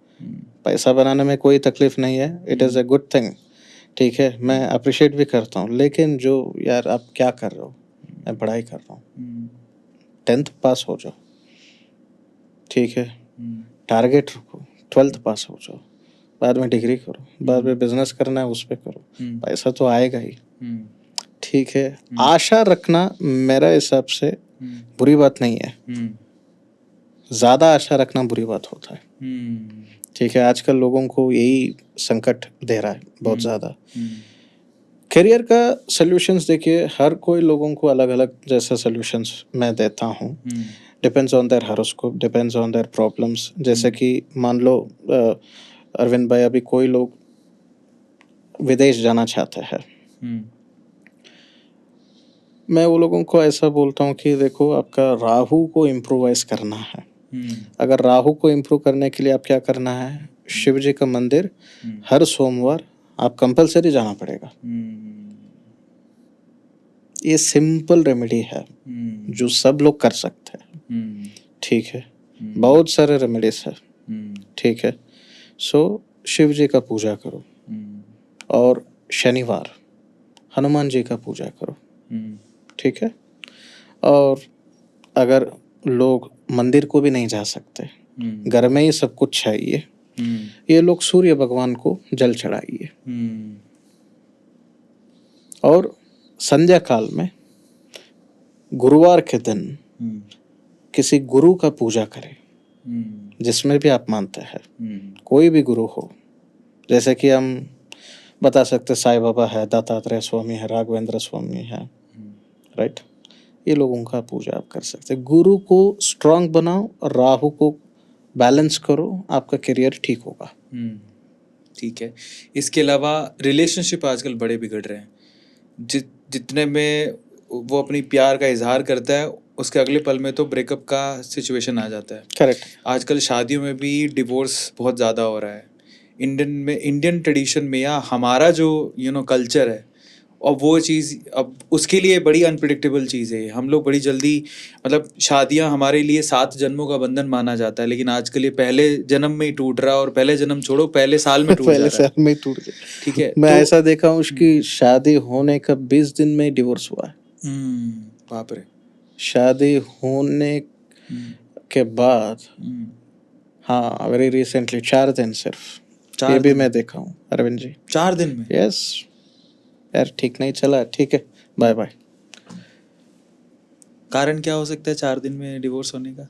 Speaker 2: पैसा बनाने में कोई तकलीफ नहीं है, it is a good thing, ठीक है, मैं अप्रिशिएट भी करता हूँ। लेकिन जो यार आप क्या कर रहे हो, मैं पढ़ाई कर रहा हूँ, 10th पास हो जाओ, ठीक है, टारगेट रखो, 12th पास हो जाओ, बाद में डिग्री करो, बाद में बिजनेस करना है उस पर करो, पैसा तो आएगा ही, ठीक है। आशा रखना मेरा हिसाब से बुरी बात नहीं है, ज़्यादा आशा रखना बुरी बात होता है, ठीक है। आजकल लोगों को यही संकट दे रहा है बहुत ज़्यादा। करियर का सॉल्यूशंस देखिए, हर कोई लोगों को अलग अलग जैसा सॉल्यूशंस मैं देता हूँ, depends on their horoscope, depends on their problems. जैसे कि मान लो अरविंद भाई, अभी कोई लोग विदेश जाना चाहते हैं, मैं वो लोगों को ऐसा बोलता हूँ कि देखो, आपका राहु को इम्प्रोवाइज करना है। अगर राहु को इम्प्रूव करने के लिए आप क्या करना है, शिव जी का मंदिर हर सोमवार आप कंपलसरी जाना पड़ेगा। ये सिंपल रेमेडी है जो सब लोग कर सकते हैं, ठीक है। बहुत सारे रेमेडीज है, ठीक है। सो शिव जी का पूजा करो, और शनिवार हनुमान जी का पूजा करो, ठीक है। और अगर लोग मंदिर को भी नहीं जा सकते, घर में ही सब कुछ चाहिए, ये लोग सूर्य भगवान को जल चढ़ाइए, और संध्या काल में गुरुवार के दिन किसी गुरु का पूजा करें, जिसमें भी आप मानते हैं, कोई भी गुरु हो। जैसे कि हम बता सकते साईं बाबा है, दत्तात्रेय स्वामी है, राघवेंद्र स्वामी है, राइट। ये लोगों का पूजा आप कर सकते हैं। गुरु को स्ट्रांग बनाओ और राहु को बैलेंस करो, आपका करियर ठीक होगा।
Speaker 1: ठीक है। इसके अलावा रिलेशनशिप आजकल बड़े बिगड़ रहे हैं। जितने में वो अपनी प्यार का इजहार करता है, उसके अगले पल में तो ब्रेकअप का सिचुएशन आ जाता है।
Speaker 2: करेक्ट।
Speaker 1: आजकल शादियों में भी डिवोर्स बहुत ज़्यादा हो रहा है। इंडियन ट्रेडिशन में या हमारा जो कल्चर है, और वो चीज़ अब उसके लिए बड़ी अनप्रिडिक्टेबल चीज़ है। हम लोग बड़ी जल्दी, मतलब शादियां हमारे लिए 7 जन्मों का बंधन माना जाता है, लेकिन आजकल ये पहले जन्म में ही टूट रहा है, और पहले जन्म छोड़ो, पहले साल में टूट जा
Speaker 2: पहले
Speaker 1: रहा है।
Speaker 2: साल में ही टूट गया,
Speaker 1: ठीक है।
Speaker 2: मैं ऐसा देखा हूँ, उसकी शादी होने का 20 दिन में डिवोर्स हुआ है।
Speaker 1: बाप रे।
Speaker 2: शादी होने के बाद, हाँ, वेरी रिसेंटली 4 दिन सिर्फ, ये भी मैं देखा हूँ अरविंद जी।
Speaker 1: 4 दिन में?
Speaker 2: यस यार, ठीक नहीं चला, ठीक है, बाय बाय।
Speaker 1: कारण क्या हो सकता है 4 दिन में डिवोर्स होने का?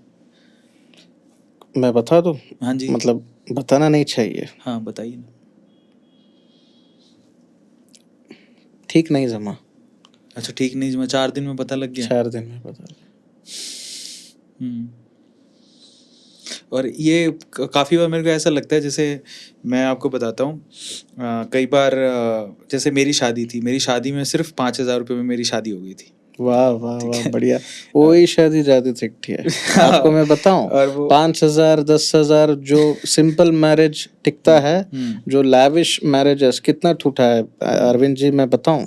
Speaker 2: मैं बता दूं?
Speaker 1: हाँ जी।
Speaker 2: मतलब बताना नहीं चाहिए।
Speaker 1: हाँ, बताइए ना।
Speaker 2: ठीक नहीं जमा।
Speaker 1: अच्छा, ठीक नहीं जमा, 4 दिन में पता लग गया?
Speaker 2: 4 दिन में पता लगा।
Speaker 1: और ये काफ़ी बार मेरे को ऐसा लगता है, जैसे मैं आपको बताता हूँ, कई बार जैसे मेरी शादी थी, मेरी शादी में सिर्फ 5,000 रुपये में मेरी शादी हो गई थी।
Speaker 2: वाह वाह वाह, बढ़िया। वही शादी ज़्यादा टिकती है। आपको मैं बताऊं,
Speaker 1: और वो
Speaker 2: 5,000 10,000 जो सिंपल मैरिज टिकता है, जो लैविश मैरिजेस कितना टूटा है अरविंद जी, मैं बताऊं,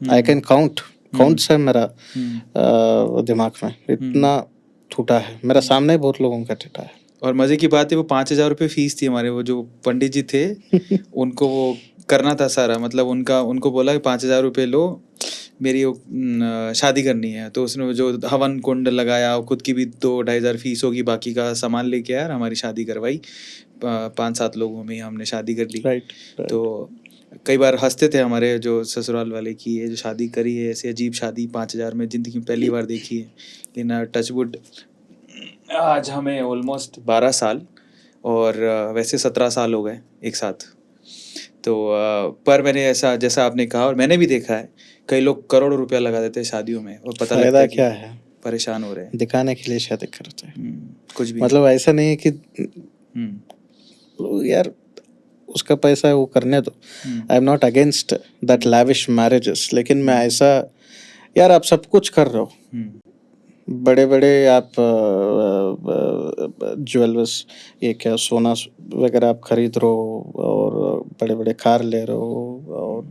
Speaker 2: आई कैन काउंट्स है मेरा दिमाग में, इतना टूटा है मेरा सामने, बहुत लोगों का टूटा है।
Speaker 1: और मज़े की बात है, वो 5,000 रुपये फीस थी हमारे, वो जो पंडित जी थे उनको वो करना था सारा, मतलब उनको बोला कि 5,000 रुपये लो, मेरी शादी करनी है। तो उसने जो हवन कुंड लगाया, खुद की भी 2-2,500 फीस होगी, बाकी का सामान लेके आया, हमारी शादी करवाई। 5-7 लोगों में हमने शादी कर ली।
Speaker 2: राइट।
Speaker 1: तो कई बार हंसते थे हमारे जो ससुराल वाले की, ये जो शादी करी है ऐसी अजीब शादी, 5,000 में ज़िंदगी में पहली बार देखी है। लेकिन टचवुड आज हमें ऑलमोस्ट 12 साल, और वैसे 17 साल हो गए एक साथ। तो पर मैंने ऐसा जैसा आपने कहा और मैंने भी देखा है कई लोग करोड़ों रुपया लगा देते हैं शादियों में और पता लगता
Speaker 2: फायदा
Speaker 1: है कि
Speaker 2: क्या है,
Speaker 1: परेशान हो रहे हैं।
Speaker 2: दिखाने के लिए शादी करते हैं।
Speaker 1: कुछ भी
Speaker 2: मतलब ऐसा नहीं है कि
Speaker 1: हम्म,
Speaker 2: यार उसका पैसा है वो करने दो, आई am not against that lavish marriages, लेकिन मैं ऐसा, यार आप सब कुछ कर रहे हो, बड़े बड़े आप ज्वेलर्स, ये क्या सोना वगैरह आप खरीद रहे हो, और बड़े बड़े कार ले रहे हो, और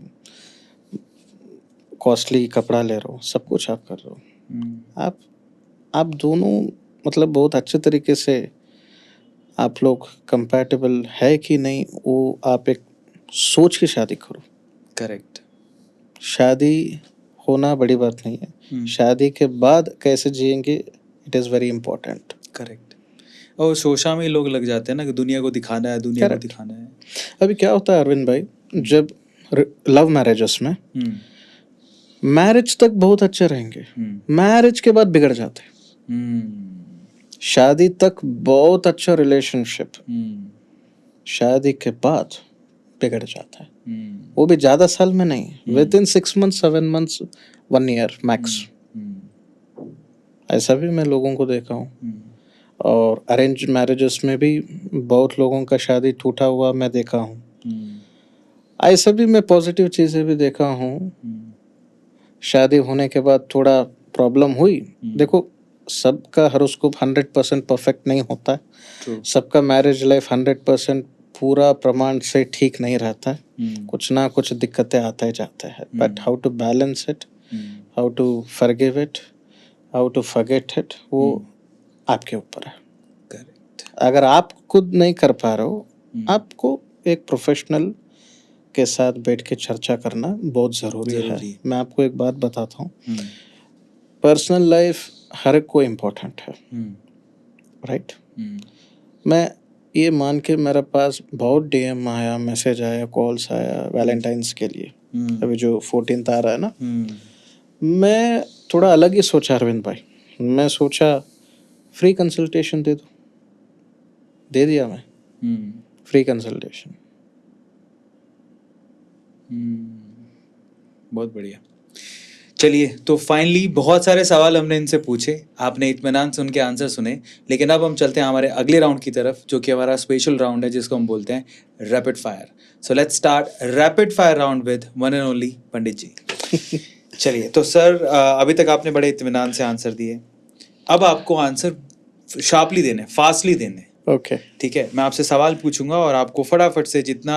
Speaker 2: कॉस्टली कपड़ा ले रहे हो, सब कुछ आप कर रहे हो। आप दोनों मतलब बहुत अच्छे तरीके से आप लोग कंपैटिबल है कि नहीं, वो आप एक सोच के शादी करो।
Speaker 1: करेक्ट।
Speaker 2: शादी होना बड़ी बात नहीं है, शादी के बाद कैसे जिएंगे it is very important.
Speaker 1: Correct. और शोशा में ही लोग लग जाते हैं ना कि दुनिया को दिखाना है, दुनिया को
Speaker 2: Correct.
Speaker 1: दिखाना है।
Speaker 2: अभी क्या होता है अरविंद भाई, जब लव मैरिजेस में मैरिज तक बहुत अच्छे रहेंगे, मैरिज के बाद बिगड़ जाते हैं। शादी तक बहुत अच्छा रिलेशनशिप, शादी के बाद बिगड़ जाता है। वो भी ज़्यादा साल में नहीं, with in 6 months 7 months 1 year max. ऐसा भी मैं लोगों को देखा हूँ, और अरेंज मैरिजेस में भी बहुत लोगों का शादी टूटा हुआ मैं देखा हूँ। ऐसा भी मैं पॉजिटिव चीज़ें भी देखा हूँ, शादी होने के बाद थोड़ा प्रॉब्लम हुई। देखो सबका हॉरोस्कोप 100% परफेक्ट नहीं होता है, सबका मैरिज लाइफ 100% पूरा प्रमाण से ठीक नहीं रहता है, कुछ ना कुछ दिक्कतें आते ही जाते हैं। But how to balance it, how to forgive it, how to forget it, वो आपके ऊपर है। अगर आप खुद नहीं कर पा रहे हो, आपको एक प्रोफेशनल के साथ बैठ के चर्चा करना बहुत ज़रूरी है। मैं आपको एक बात बताता हूँ, पर्सनल लाइफ हर एक को इम्पोर्टेंट है, राइट? मैं ये मान के मेरे पास बहुत DM आया, मैसेज आया, कॉल्स आया वैलेंटाइंस के लिए, अभी जो 14th आ रहा है ना, मैं थोड़ा अलग ही सोचा अरविंद भाई। मैं सोचा फ्री कंसल्टेशन दे दो, दे दिया मैं फ्री कंसल्टेशन।
Speaker 1: बहुत बढ़िया। चलिए, तो फाइनली बहुत सारे सवाल हमने इनसे पूछे, आपने इत्मीनान से उनके आंसर सुने, लेकिन अब हम चलते हैं हमारे अगले राउंड की तरफ, जो कि हमारा स्पेशल राउंड है जिसको हम बोलते हैं rapid fire. So let's start rapid fire round with one and only Pandit ji. चलिए, तो सर अभी तक आपने बड़े इत्मीनान से आंसर दिए, अब आपको आंसर शार्पली देने, फास्टली देने।
Speaker 2: ओके
Speaker 1: ठीक है, मैं आपसे सवाल पूछूंगा और आपको फटाफट से जितना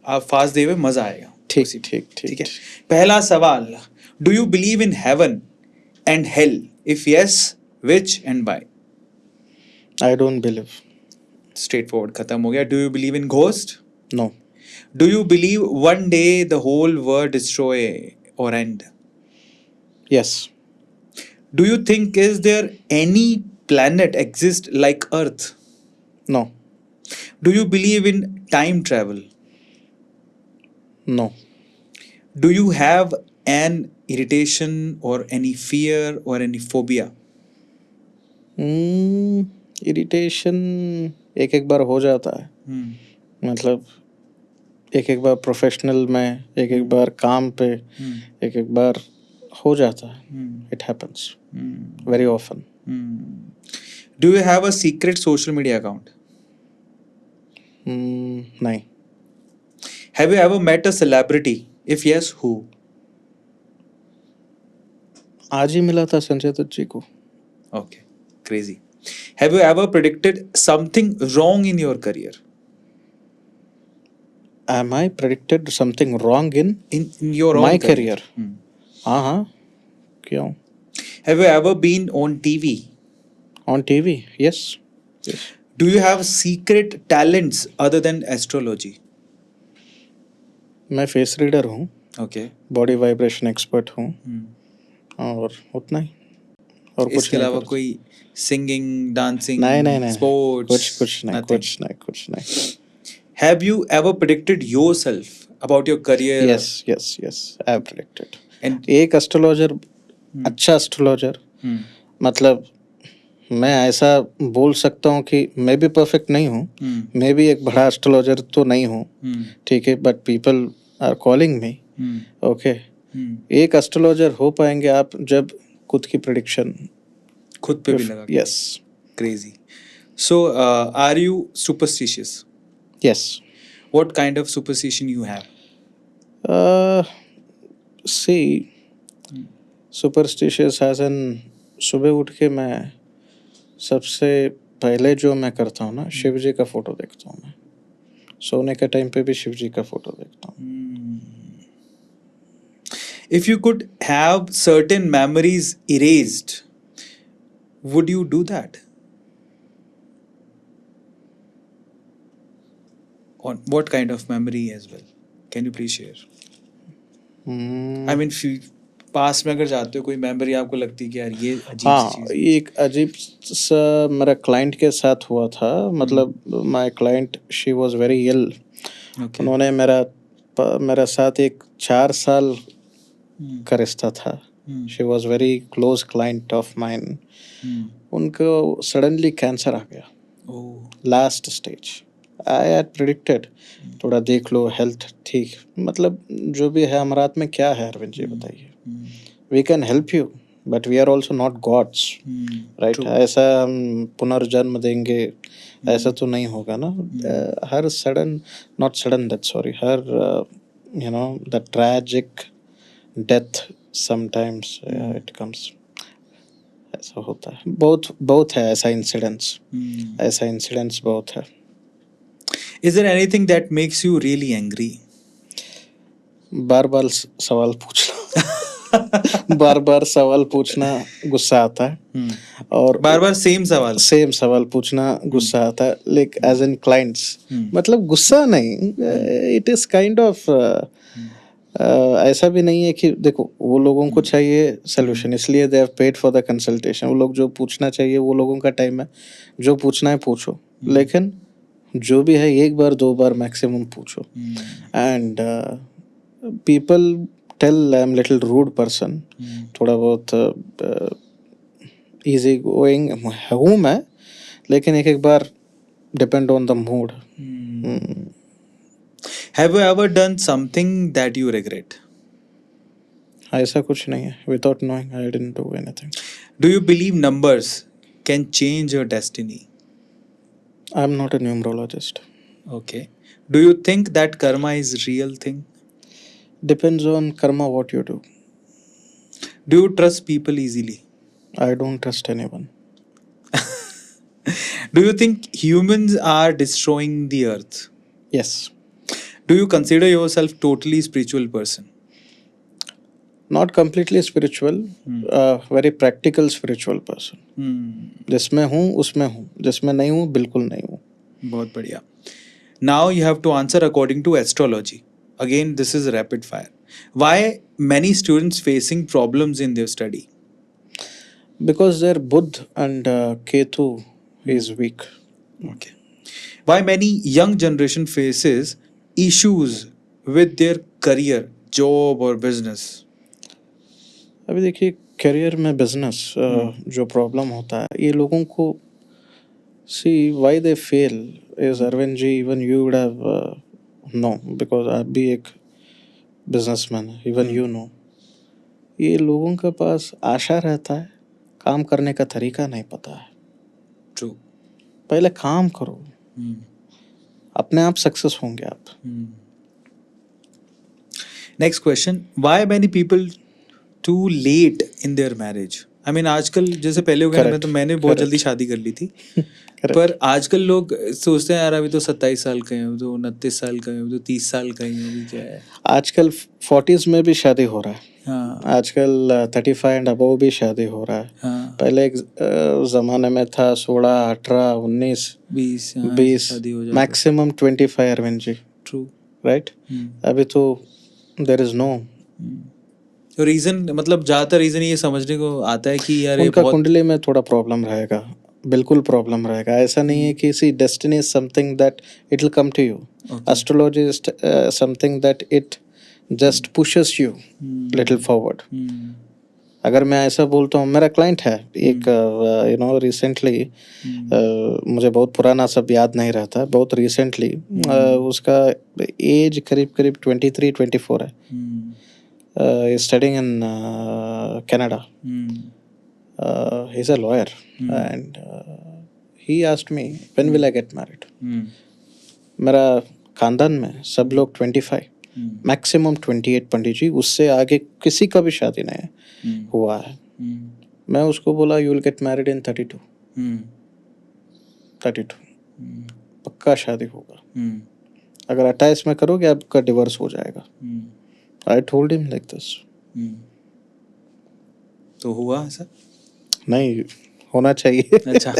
Speaker 1: आप फास्ट देवे मजा आएगा। ठीक है। पहला सवाल, do you believe in heaven and hell? If yes, which and why?
Speaker 2: I don't believe.
Speaker 1: Straight forward, खत्म हो गया। Do you believe in ghost?
Speaker 2: No.
Speaker 1: Do you believe one day the whole world destroy और end?
Speaker 2: Yes.
Speaker 1: Do you think is there any planet exist like Earth?
Speaker 2: No.
Speaker 1: Do you believe in time travel?
Speaker 2: No.
Speaker 1: Do you have an irritation or any fear or any phobia?
Speaker 2: Irritation एक एक बार हो जाता है, मतलब एक एक बार professional में, एक एक बार काम पे, एक एक बार हो जाता है। It happens very often.
Speaker 1: Do you have a secret social media account?
Speaker 2: नहीं।
Speaker 1: Have you ever met a celebrity? If yes, who?
Speaker 2: आज ही मिला था संजय दत्त जी को।
Speaker 1: Okay, crazy. Have you ever predicted something wrong in your career?
Speaker 2: Am I predicted something wrong in
Speaker 1: your
Speaker 2: my
Speaker 1: own
Speaker 2: career? हाँ, क्यों?
Speaker 1: Have you ever been on TV?
Speaker 2: On TV? Yes.
Speaker 1: Do you have secret talents other than astrology?
Speaker 2: मैं face reader हूँ,
Speaker 1: Okay.
Speaker 2: Body vibration expert हूँ, और उतना ही, और कुछ
Speaker 1: इसके अलावा कोई सिंगिंग, डांसिंग,
Speaker 2: नहीं,
Speaker 1: स्पोर्ट्स?
Speaker 2: कुछ नहीं।
Speaker 1: Have you ever predicted yourself about your career?
Speaker 2: Yes, I have predicted.
Speaker 1: And
Speaker 2: एक एस्ट्रोलॉजर, अच्छा एस्ट्रोलॉजर, मतलब मैं ऐसा बोल सकता हूँ कि मैं भी परफेक्ट नहीं हूँ, मैं भी एक बड़ा एस्ट्रोलॉजर तो नहीं हूँ, ठीक है, but people are calling me, okay. एक एस्ट्रोलॉजर हो पाएंगे आप जब खुद की प्रिडिक्शन,
Speaker 1: खुद पे भी लगा के।
Speaker 2: Yes
Speaker 1: Crazy. So, are you superstitious?
Speaker 2: Yes.
Speaker 1: What kind of superstition you have?
Speaker 2: See superstitious as an, सुबह उठ के मैं सबसे पहले जो मैं करता हूँ ना, शिव जी का फोटो देखता हूँ मैं, सोने के टाइम पे भी शिव जी का फोटो देखता हूँ।
Speaker 1: If you could have certain memories erased, would you do that? On what kind of memory as well? Can you please share? I mean, पास में अगर जाते हो कोई मेमोरी आपको लगती है कि यार ये अजीब सी
Speaker 2: हाँ,
Speaker 1: चीज है।
Speaker 2: ये एक अजीब सा मेरा क्लाइंट के साथ हुआ था, मतलब my client she was very ill,
Speaker 1: Okay.
Speaker 2: उन्होंने मेरा साथ एक 4 साल का रिश्ता था, she was very close client of mine, उनको सडनली कैंसर आ गया,
Speaker 1: Oh.
Speaker 2: Last stage. I had predicted, थोड़ा देख लो हेल्थ ठीक, मतलब जो भी है हमारे हाथ में क्या है अरविंद जी बताइए, we can help you but we are also not gods, right.
Speaker 1: True.
Speaker 2: ऐसा हम पुनर्जन्म देंगे ऐसा तो नहीं होगा ना। हर sudden, not sudden death, sorry, her you know the tragic death sometimes it comes, ऐसा होता है, बहुत बहुत है ऐसा इंसिडेंट्स, ऐसा इंसिडेंट्स बहुत है।
Speaker 1: Is there anything that makes you really angry?
Speaker 2: बार बार सवाल पूछना बार बार सवाल पूछना गुस्सा आता है, और
Speaker 1: बार बार सेम सवाल।
Speaker 2: सेम सवाल पूछना गुस्सा आता है, लाइक एज एन क्लाइंट्स, मतलब गुस्सा नहीं, इट इज काइंड ऑफ ऐसा भी नहीं है कि देखो वो लोगों को चाहिए सोल्यूशन, इसलिए they have paid for the consultation, वो लोग जो पूछना चाहिए वो लोगों का टाइम है, जो पूछना है पूछो, लेकिन जो भी है एक बार 2 बार मैक्सिमम पूछो। And people tell I am little rude person, थोड़ा बहुत इजी गोइंग हूँ मैं, लेकिन एक बार depend on the mood.
Speaker 1: Have you ever done something that you regret?
Speaker 2: ऐसा कुछ नहीं है, without knowing I didn't do anything.
Speaker 1: Do you believe numbers can change your destiny?
Speaker 2: I am not a numerologist.
Speaker 1: Okay. Do you think that karma is real thing?
Speaker 2: Depends on Karma what you do.
Speaker 1: Do you trust people easily?
Speaker 2: I don't trust anyone.
Speaker 1: Do you think humans are destroying the earth?
Speaker 2: Yes.
Speaker 1: Do you consider yourself totally spiritual person?
Speaker 2: Not completely spiritual, very practical spiritual person, जिसमें हूँ उसमें हूँ, जिसमें नहीं हूँ बिल्कुल नहीं हूँ।
Speaker 1: बहुत बढ़िया. Now you have to answer according to astrology. Again, this is rapid fire. Why many students facing problems in their study?
Speaker 2: Because their Budh and Ketu is weak.
Speaker 1: Okay. Why many young generation faces issues with their career, job or business?
Speaker 2: अभी देखिए career में business जो problem होता है, ये लोगों को see why they fail is, Arvind ji even you would have know, because आप भी एक बिजनेसमैन है, इवन यू नो, ये लोगों के पास आशा रहता है, काम करने का तरीका नहीं पता है।
Speaker 1: True.
Speaker 2: पहले काम करो, अपने आप सक्सेस होंगे आप।
Speaker 1: Next question. Why many people too late in their marriage? I mean, आजकल जैसे पहले हो गया ना, तो मैंने बहुत जल्दी शादी कर ली थी। पर आजकल लोग सोचते हैं यार अभी तो 27 साल का है, तो 29 साल का है, तो 30 साल का ही अभी क्या है।
Speaker 2: आजकल 40s में भी शादी हो रहा है,
Speaker 1: हाँ,
Speaker 2: आजकल 35 एंड अबव भी शादी हो रहा है।
Speaker 1: हाँ,
Speaker 2: पहले एक ज़माने में था 16, 18, 19,
Speaker 1: 20 शादी हो जाती।
Speaker 2: Maximum 25 Arvind ji,
Speaker 1: true,
Speaker 2: right. अभी तो देयर इज नो
Speaker 1: रीजन, मतलब ज्यादातर रीजन ये समझने को आता है कि यार ये
Speaker 2: उनका
Speaker 1: बहुत
Speaker 2: कुंडली में थोड़ा प्रॉब्लम रहेगा, बिल्कुल प्रॉब्लम रहेगा। ऐसा नहीं है कि see destiny is something that it will come to you, astrology is something that it just pushes you little forward. अगर मैं ऐसा बोलता हूँ, मेरा क्लाइंट है एक, यू नो, रिसेंटली, मुझे बहुत पुराना सब याद नहीं रहता, बहुत रिसेंटली, उसका एज करीब करीब 23-24 है, studying in Canada, he is a lawyer, and he asked me when will I get married. मेरा खानदान में सब लोग 25, मैक्सिमम 28 पंडित जी, उससे आगे किसी का भी शादी नहीं हुआ है. मैं उसको बोला you will get married in 32. 32 पक्का शादी होगा. अगर 28 में करोगे आपका डिवोर्स हो जाएगा. I told him like this.
Speaker 1: तो हुआ ऐसा?
Speaker 2: नहीं होना चाहिए.
Speaker 1: अच्छा.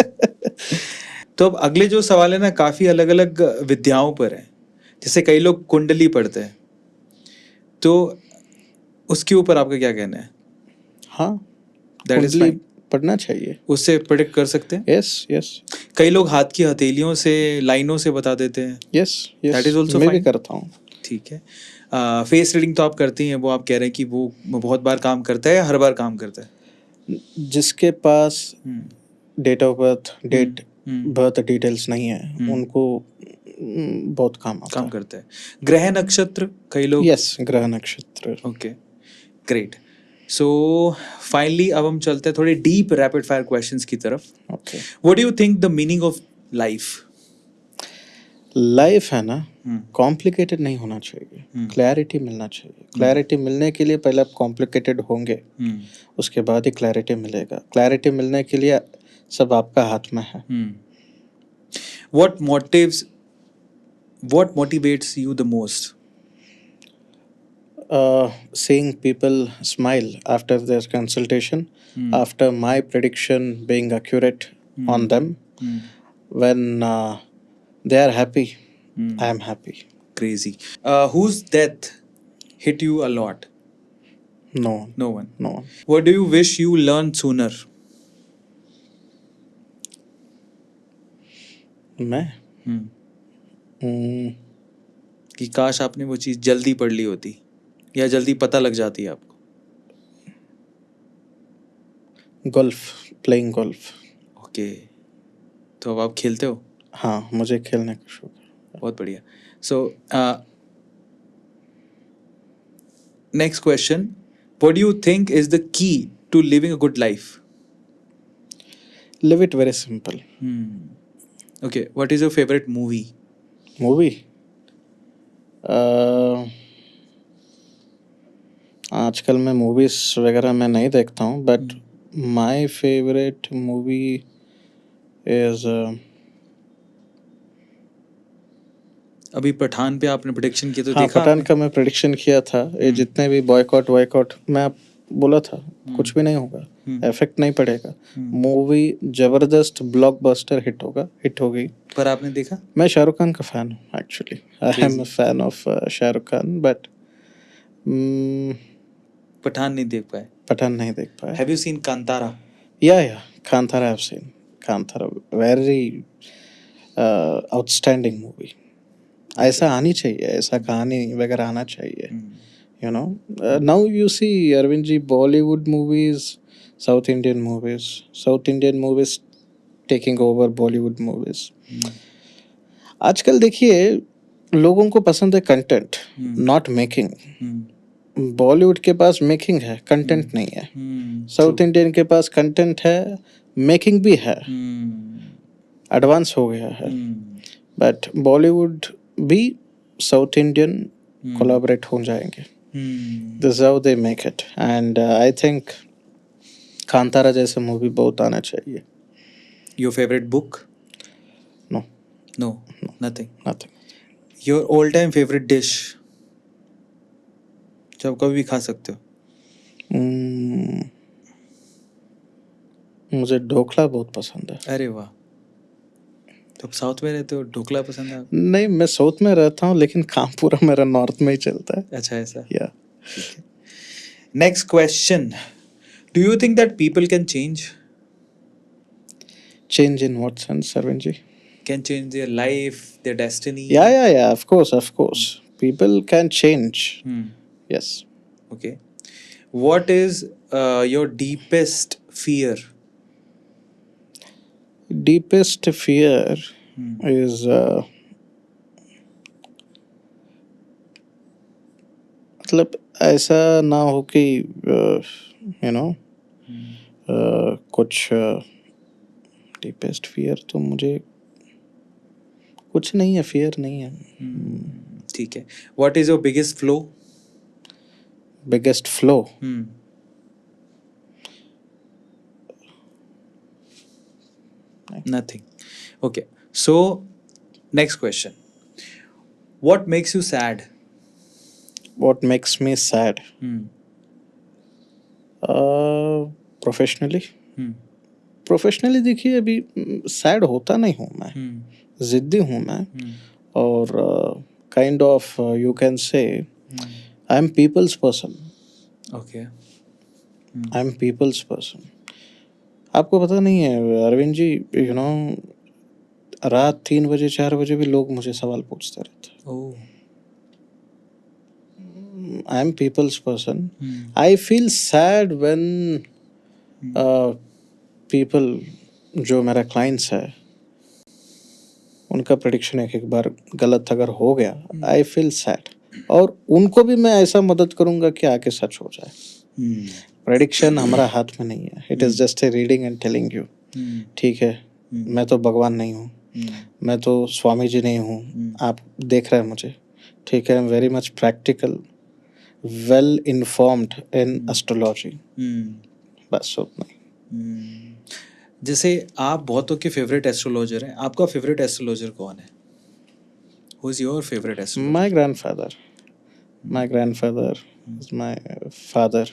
Speaker 1: तो अब अगले जो सवाल है ना, काफी अलग अलग विद्याओं पर है. जैसे कई लोग कुंडली पढ़ते हैं, तो उसके ऊपर आपका क्या कहना है?
Speaker 2: हाँ,
Speaker 1: That is
Speaker 2: कुंडली
Speaker 1: fine.
Speaker 2: पढ़ना चाहिए.
Speaker 1: उससे प्रेडिक्ट कर सकते हैं.
Speaker 2: यस यस
Speaker 1: कई लोग हाथ की हथेलियों से, लाइनों से बता देते हैं.
Speaker 2: Yes
Speaker 1: That is
Speaker 2: yes
Speaker 1: also
Speaker 2: मैं भी
Speaker 1: fine.
Speaker 2: करता हूँ.
Speaker 1: ठीक है. फेस रीडिंग तो आप करती हैं, वो आप कह रहे हैं कि वो बहुत बार काम करता है या हर बार काम करता है?
Speaker 2: जिसके पास date of birth, date
Speaker 1: hmm.
Speaker 2: Birth details नहीं है, उनको बहुत काम आता
Speaker 1: काम
Speaker 2: है.
Speaker 1: करता है. ग्रह नक्षत्र कई लोग.
Speaker 2: यस, ग्रह नक्षत्र.
Speaker 1: Okay, great. सो फाइनली अब हम चलते हैं थोड़े डीप रैपिड फायर क्वेश्चंस की तरफ.
Speaker 2: Okay.
Speaker 1: What do you think the meaning of life?
Speaker 2: Life है ना, कॉम्प्लिकेटेड नहीं होना चाहिए, क्लैरिटी मिलना चाहिए. क्लैरिटी मिलने के लिए पहले आप कॉम्प्लिकेटेड होंगे, उसके बाद ही क्लैरिटी मिलेगा. क्लैरिटी मिलने के लिए सब आपका हाथ में है.
Speaker 1: What motivates you the most?
Speaker 2: Seeing people smile after their consultation, after my prediction being accurate on them, when they are happy, I am happy.
Speaker 1: Crazy. Whose death hit you a lot?
Speaker 2: No one.
Speaker 1: No one.
Speaker 2: No one.
Speaker 1: What do you wish you learned sooner?
Speaker 2: मैं
Speaker 1: कि काश आपने वो चीज़ जल्दी पढ़ ली होती या जल्दी पता लग जाती आपको.
Speaker 2: Golf, playing golf.
Speaker 1: ओके, तो अब आप खेलते हो?
Speaker 2: हाँ, मुझे खेलने का शौक है.
Speaker 1: बहुत बढ़िया. So next question, what do you think is the key to living a good life?
Speaker 2: Live it very simple.
Speaker 1: Okay, what is your favourite movie?
Speaker 2: Movie, आजकल मैं मूवीज वगैरह मैं नहीं देखता हूँ, but my favourite movie is,
Speaker 1: अभी पठान पे आपने प्रेडिक्शन किया तो
Speaker 2: हाँ,
Speaker 1: देखा
Speaker 2: पठान
Speaker 1: आपने?
Speaker 2: का मैं प्रेडिक्शन किया था. ये जितने भी बॉयकॉट वायकॉट मैं बोला था, कुछ भी नहीं होगा, इफेक्ट नहीं पड़ेगा. मूवी जबरदस्त ब्लॉकबस्टर हिट होगा, हिट होगी.
Speaker 1: पर आपने देखा?
Speaker 2: मैं शाहरुख खान का फैन हूँ actually. I am a fan of Shahrukh Khan, but
Speaker 1: Pathaan नहीं देख पाए.
Speaker 2: पठान नहीं देख पाया.
Speaker 1: Have you seen Kantara?
Speaker 2: या Kantara, I have seen Kantara. Very outstanding movie. ऐसा आनी चाहिए, ऐसा कहानी वगैरह आना चाहिए. You know, now you see Arvind ji, Bollywood movies, South Indian movies taking over Bollywood movies. आजकल देखिए, लोगों को पसंद है कंटेंट, नॉट मेकिंग. बॉलीवुड के पास मेकिंग है, कंटेंट नहीं है. साउथ इंडियन के पास कंटेंट है, मेकिंग भी है, एडवांस हो गया है. बट बॉलीवुड भी साउथ इंडियन कोलैबोरेट हो जाएंगे. This is how they make it. And I think Kantara जैसा मूवी बहुत आना चाहिए.
Speaker 1: Your favorite book?
Speaker 2: No,
Speaker 1: No, nothing.
Speaker 2: nothing.
Speaker 1: Your all-time favorite dish? जो आप कभी भी खा सकते हो.
Speaker 2: मुझे ढोकला बहुत पसंद है.
Speaker 1: अरे वाह, तो आप साउथ में रहते हो, ढोकला पसंद है आपको?
Speaker 2: नहीं, मैं साउथ में रहता हूँ, लेकिन काम पूरा मेरा नॉर्थ में ही चलता है.
Speaker 1: अच्छा, ऐसा.
Speaker 2: Yeah.
Speaker 1: Next question, do you think that people can change?
Speaker 2: Change in what sense, Arvind ji?
Speaker 1: Can change their life, their destiny?
Speaker 2: Yeah. Of course. People can change. Yes.
Speaker 1: Okay. What is your deepest fear?
Speaker 2: Deepest fear is मतलब ऐसा ना हो कि you no कुछ deepest fear तो मुझे कुछ नहीं है, फियर नहीं है.
Speaker 1: ठीक है. What is your biggest flow?
Speaker 2: Biggest flow,
Speaker 1: nothing. Okay, so next question. What makes you sad?
Speaker 2: What makes me sad? Professionally. Professionally देखिए, अभी सैड होता नहीं हूँ मैं, जिद्दी हूँ मैं, और kind of you can say I am people's person.
Speaker 1: Okay.
Speaker 2: I am people's person. आपको पता नहीं है अरविंद जी, यू नो रात 3 बजे 4 बजे भी लोग मुझे सवाल पूछते रहते हैं.
Speaker 1: Oh.
Speaker 2: I am people's person. I feel sad when people, जो मेरा क्लाइंट्स है, उनका प्रेडिक्शन एक बार गलत अगर हो गया, आई फील सैड. और उनको भी मैं ऐसा मदद करूंगा कि आगे सच हो जाए. प्रेडिक्शन हमारा हाथ में नहीं है. It is just a reading and telling you. ठीक है, मैं तो भगवान नहीं हूँ, मैं तो स्वामी जी नहीं हूँ, आप देख रहे हैं मुझे. ठीक है, आई am very much practical, well informed in astrology. बस उतना ही.
Speaker 1: जैसे आप बहुतों के फेवरेट एस्ट्रोलॉजर हैं, आपका फेवरेट एस्ट्रोलॉजर कौन है? Who is your favourite astrologer?
Speaker 2: My grandfather. My grandfather is my father.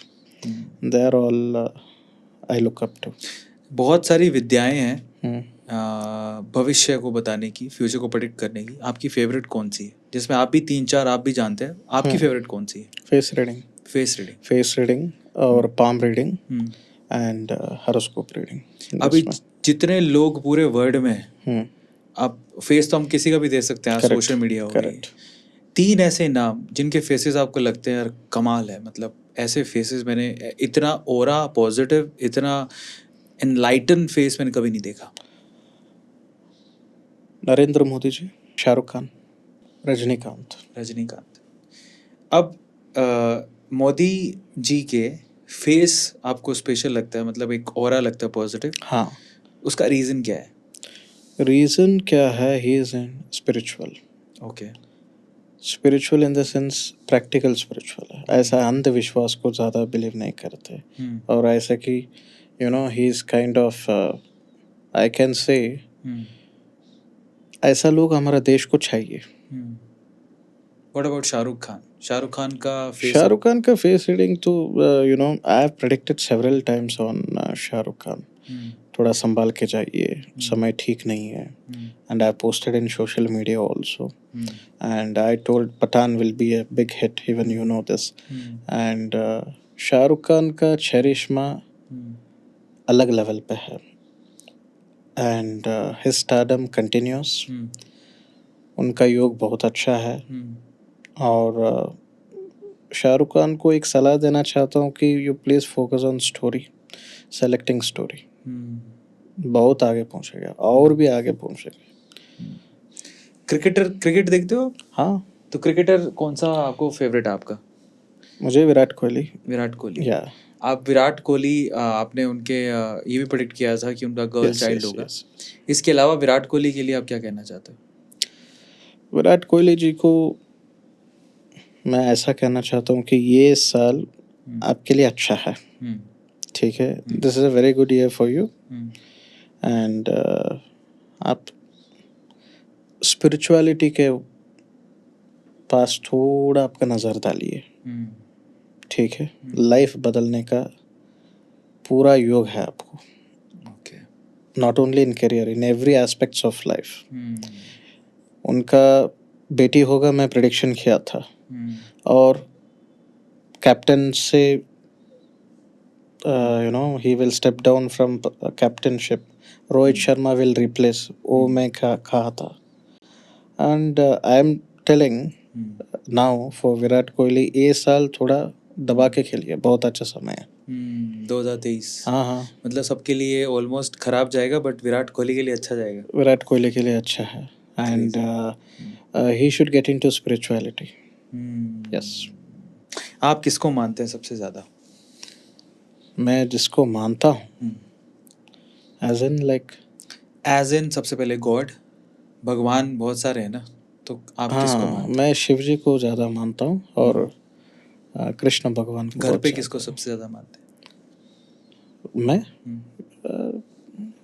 Speaker 2: They are all I look up to.
Speaker 1: बहुत सारी विद्याएं हैं
Speaker 2: Hmm.
Speaker 1: भविष्य को बताने की, फ्यूचर को प्रेडिक्ट करने की. आपकी फेवरेट कौन सी है, जिसमें आप भी 3-4 आप भी जानते हैं? आपकी फेवरेट कौन सी है?
Speaker 2: Face reading.
Speaker 1: Face reading.
Speaker 2: Face reading और palm reading and horoscope reading.
Speaker 1: अभी जितने लोग पूरे वर्ल्ड में हैं,
Speaker 2: Hmm.
Speaker 1: आप फेस तो हम किसी का भी दे सकते हैं, सोशल मीडिया हो गई.
Speaker 2: Correct.
Speaker 1: 3 ऐसे नाम जिनके फेसेस आपको लगते हैं यार कमाल है, मतलब ऐसे फेसेस मैंने, इतना ओरा पॉजिटिव, इतना एनलाइटन फेस मैंने कभी नहीं देखा.
Speaker 2: नरेंद्र मोदी जी, शाहरुख खान, रजनीकांत.
Speaker 1: रजनीकांत. अब मोदी जी के फेस आपको स्पेशल लगता है, मतलब एक ऑरा लगता है पॉजिटिव.
Speaker 2: हाँ.
Speaker 1: उसका रीज़न क्या है?
Speaker 2: रीज़न क्या है? He is in spiritual.
Speaker 1: Okay.
Speaker 2: Spiritual in the sense practical spiritual है. ऐसा अंधविश्वास को ज़्यादा बिलीव नहीं करते. और ऐसा कि you know he is kind of I can say, ऐसा लोग हमारा देश को चाहिए.
Speaker 1: What about Shahrukh Khan? शाहरुख खान का फेस?
Speaker 2: शाहरुख खान का फेस रीडिंग तो you know I have predicted several times on Shahrukh Khan. थोड़ा संभाल के जाइए, समय ठीक नहीं है. And I posted in social media also. And I told Pathaan will be a big hit, even you no this. And Shahrukh Khan का चरिश्मा अलग लेवल पे है. And his stardom continuous. उनका योग बहुत अच्छा है. और शाहरुख खान को एक सलाह देना चाहता हूँ कि you please focus on story, selecting story. बहुत आगे पहुँचेगा और भी आगे पहुँचेगा.
Speaker 1: क्रिकेट देखते हो?
Speaker 2: हाँ.
Speaker 1: तो क्रिकेटर कौन सा आपको फेवरेट है आपका?
Speaker 2: मुझे विराट कोहली.
Speaker 1: विराट कोहली.
Speaker 2: या
Speaker 1: आप विराट कोहली, आपने उनके ये भी प्रेडिक्ट किया था कि उनका गर्ल चाइल्ड होगा. इसके अलावा विराट कोहली के लिए आप क्या कहना चाहते हो?
Speaker 2: विराट कोहली जी को मैं ऐसा कहना चाहता हूँ कि ये साल आपके लिए अच्छा है. ठीक है, this is a very good year for you. And आप स्पिरिचुअलिटी के पास थोड़ा आपका नज़र डालिए. ठीक है, लाइफ बदलने का पूरा योग है आपको.
Speaker 1: Okay.
Speaker 2: Not only in career, in every aspects of life. उनका बेटी होगा, मैं प्रेडिक्शन किया था. और कैप्टन से you know he will step down from captainship. Rohit Sharma will replace, वो मैं कहा था. And I am telling now for Virat Kohli, ये साल थोड़ा दबा के खेलिए, बहुत अच्छा समय है.
Speaker 1: 2023
Speaker 2: हाँ हाँ,
Speaker 1: मतलब सबके लिए ऑलमोस्ट खराब जाएगा बट विराट कोहली के लिए अच्छा जाएगा।
Speaker 2: विराट कोहली के लिए अच्छा है and he should get into spirituality. Yes,
Speaker 1: आप किसको मानते हैं सबसे ज़्यादा?
Speaker 2: मैं जिसको मानता हूँ as in like,
Speaker 1: as in सबसे पहले गॉड, भगवान बहुत सारे हैं ना, तो आप किसको
Speaker 2: हाँ
Speaker 1: मानते
Speaker 2: मैं शिव जी को ज़्यादा मानता हूँ और कृष्ण भगवान को
Speaker 1: हैं? घर
Speaker 2: बहुत
Speaker 1: पे
Speaker 2: ज़्यादा।
Speaker 1: किसको सबसे ज़्यादा मानते
Speaker 2: मैं
Speaker 1: हैं?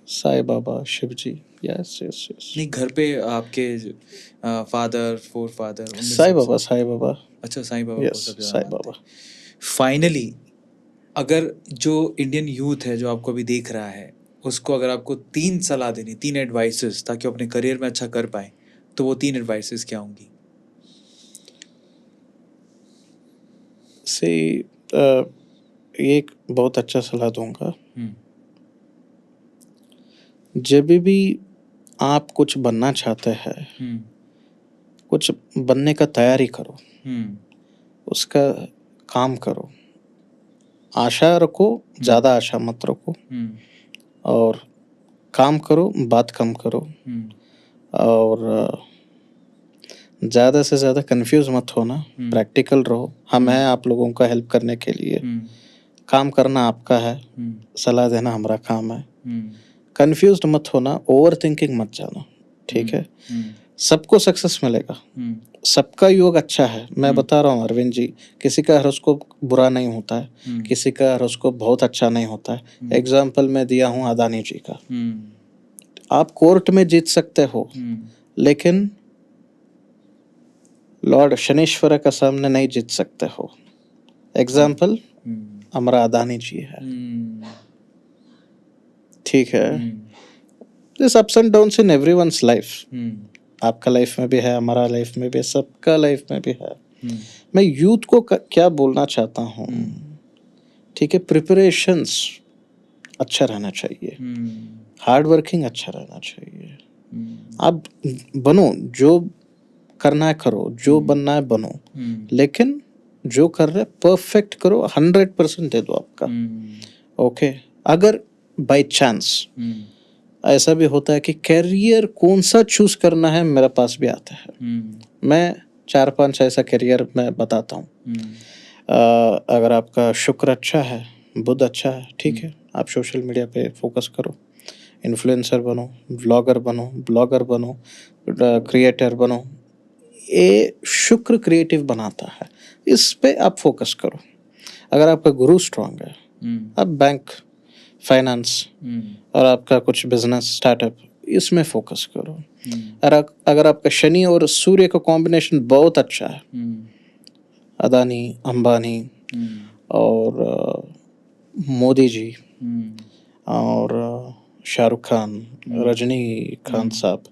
Speaker 2: साईं बाबा, शिव जी। यस यस यस,
Speaker 1: नहीं, घर पे आपके फादर फोर फादर उनमें से
Speaker 2: साईं बाबा, साईं बाबा।
Speaker 1: अच्छा, साईं बाबा को
Speaker 2: यस,
Speaker 1: सबसे ज़्यादा
Speaker 2: साईं
Speaker 1: मानते
Speaker 2: बाबा।
Speaker 1: हैं। फाइनली अगर जो इंडियन यूथ है जो आपको अभी देख रहा है, उसको अगर आपको 3 सलाह देनी, 3 एडवाइसेस ताकि वो अपने करियर में अच्छा कर पाए, तो वो 3 एडवाइसेस क्या होंगी?
Speaker 2: से एक बहुत अच्छा सलाह दूंगा,
Speaker 1: हम्म
Speaker 2: जब भी आप कुछ बनना चाहते हैं,
Speaker 1: हम्म
Speaker 2: कुछ बनने का तैयारी करो,
Speaker 1: हम्म
Speaker 2: उसका काम करो, आशा रखो, ज़्यादा आशा मत रखो,
Speaker 1: हम्म
Speaker 2: और काम करो, बात कम करो,
Speaker 1: हम्म
Speaker 2: और ज़्यादा से ज़्यादा कंफ्यूज मत होना, प्रैक्टिकल रहो। हम हैं आप लोगों का हेल्प करने के लिए, काम करना आपका है, सलाह देना हमारा काम है। कंफ्यूज्ड मत होना, ओवर थिंकिंग मत जाना, ठीक है? सबको सक्सेस मिलेगा, सबका योग अच्छा है। मैं बता रहा हूँ अरविंद जी, किसी का हॉरोस्कोप बुरा नहीं होता है, किसी का हॉरोस्कोप बहुत अच्छा नहीं होता है। एग्जाम्पल मैं दिया हूँ अदानी जी का। आप कोर्ट में जीत सकते हो, लेकिन लॉर्ड शनीश्वर का सामने नहीं जीत सकते हो। एग्जाम्पल हमारा अदानी जी है, ठीक है? This ups and downs in everyone's life, आपका लाइफ में भी है, हमारा लाइफ में भी है, सबका लाइफ में भी है। मैं यूथ को क्या बोलना चाहता हूँ, ठीक है? प्रिपरेशंस अच्छा रहना चाहिए, हार्ड वर्किंग अच्छा रहना चाहिए। आप बनो, जो करना है करो, जो बनना है बनो, लेकिन जो कर रहे परफेक्ट करो, 100% दे दो आपका। ओके, अगर बाय चांस ऐसा भी होता है कि करियर कौन सा चूज करना है, मेरे पास भी आता है। मैं 4-5 ऐसा करियर मैं बताता हूँ। अगर आपका शुक्र अच्छा है, बुध अच्छा है, ठीक है, आप सोशल मीडिया पे फोकस करो, इन्फ्लुएंसर बनो, व्लॉगर बनो, ब्लॉगर बनो, क्रिएटर बनो। ये शुक्र क्रिएटिव बनाता है, इस पे आप फोकस करो। अगर आपका गुरु स्ट्रांग है, आप बैंक, फाइनेंस और आपका कुछ बिजनेस स्टार्टअप, इसमें फोकस करो। अगर आपका शनि और सूर्य का कॉम्बिनेशन बहुत अच्छा है, अदानी, अंबानी और मोदी जी और शाहरुख खान, रजनी खान साहब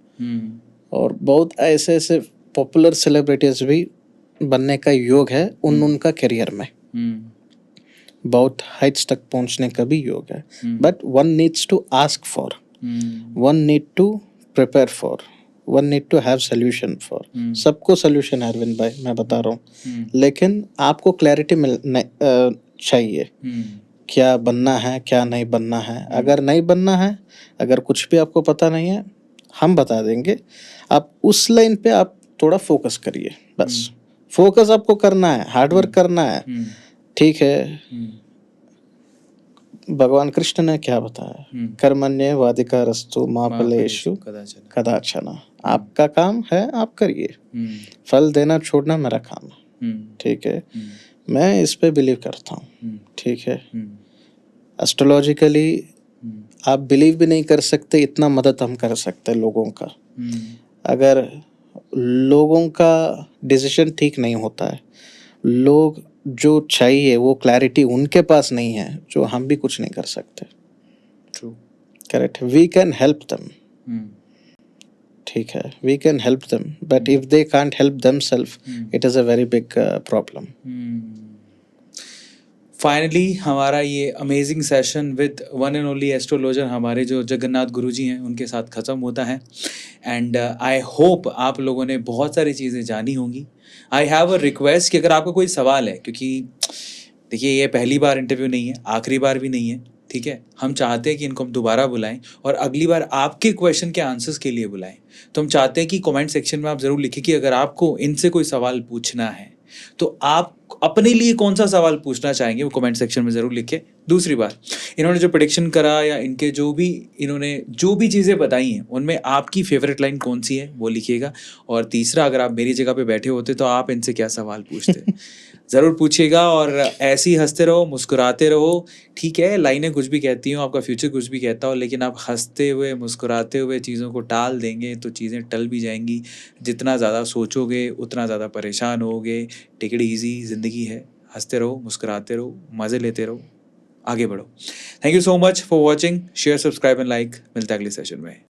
Speaker 2: और बहुत ऐसे ऐसे पॉपुलर सेलिब्रिटीज भी बनने का योग है उनका करियर में, बहुत हाइट्स तक पहुंचने का भी योग है। But one needs to ask for, one need to prepare for, one need to have solution for. सबको सोल्यूशन है अरविंद भाई, मैं बता रहा हूँ, लेकिन आपको क्लैरिटी चाहिए, क्या बनना है क्या नहीं बनना है। अगर नहीं बनना है, अगर कुछ भी आपको पता नहीं है, हम बता देंगे। आप उस लाइन पे आप थोड़ा फोकस करिए, बस फोकस आपको करना है, हार्डवर्क करना है, ठीक है? भगवान कृष्ण ने क्या बताया, कर्मण्येवाधिकारस्तु मा फलेषु कदाचन। आपका काम है, आप करिए, फल देना छोड़ना मेरा काम है, ठीक है? मैं इस पे बिलीव करता हूँ, ठीक है? एस्ट्रोलॉजिकली आप बिलीव भी नहीं कर सकते, इतना मदद हम कर सकते हैं लोगों का। अगर लोगों का डिसीजन ठीक नहीं होता है, लोग जो चाहिए वो क्लैरिटी उनके पास नहीं है, जो हम भी कुछ नहीं कर सकते।
Speaker 1: True,
Speaker 2: correct, we can help them, ठीक है, we can help them, but if they can't help themselves, it is a very big problem.
Speaker 1: Finally हमारा ये amazing session with one and only astrologer हमारे जो जगन्नाथ गुरुजी हैं उनके साथ ख़त्म होता है। एंड आई होप आप लोगों ने बहुत सारी चीज़ें जानी होंगी। आई हैव अ रिक्वेस्ट कि अगर आपका कोई सवाल है, क्योंकि देखिए ये पहली बार इंटरव्यू नहीं है, आखिरी बार भी नहीं है, ठीक है। हम चाहते हैं कि इनको हम दोबारा बुलाएं और अगली बार आपके क्वेश्चन के आंसर्स के लिए बुलाएं। तो हम चाहते हैं कि कमेंट सेक्शन में आप ज़रूर लिखें कि अगर आपको इनसे कोई सवाल पूछना है तो आप अपने लिए कौन सा सवाल पूछना चाहेंगे, वो कमेंट सेक्शन में ज़रूर लिखें। दूसरी बात, इन्होंने जो प्रेडिक्शन करा या इनके इन्होंने जो भी चीज़ें बताई हैं उनमें आपकी फेवरेट लाइन कौन सी है वो लिखिएगा। और तीसरा, अगर आप मेरी जगह पे बैठे होते तो आप इनसे क्या सवाल पूछते ज़रूर पूछिएगा। और ऐसे ही हंसते रहो, मुस्कुराते रहो। ठीक है, लाइनें कुछ भी कहती हो, आपका फ्यूचर कुछ भी कहता हो, लेकिन आप हंसते हुए मुस्कुराते हुए चीज़ों को टाल देंगे तो चीज़ें टल भी जाएंगी। जितना ज़्यादा सोचोगे उतना ज़्यादा परेशान होगे। टेक इट ईजी, ज़िंदगी है। हंसते रहो, मुस्कुराते रहो, मज़े लेते रहो, आगे बढ़ो। Thank you so much for watching. Share, subscribe and like. मिलता है अगले सेशन में।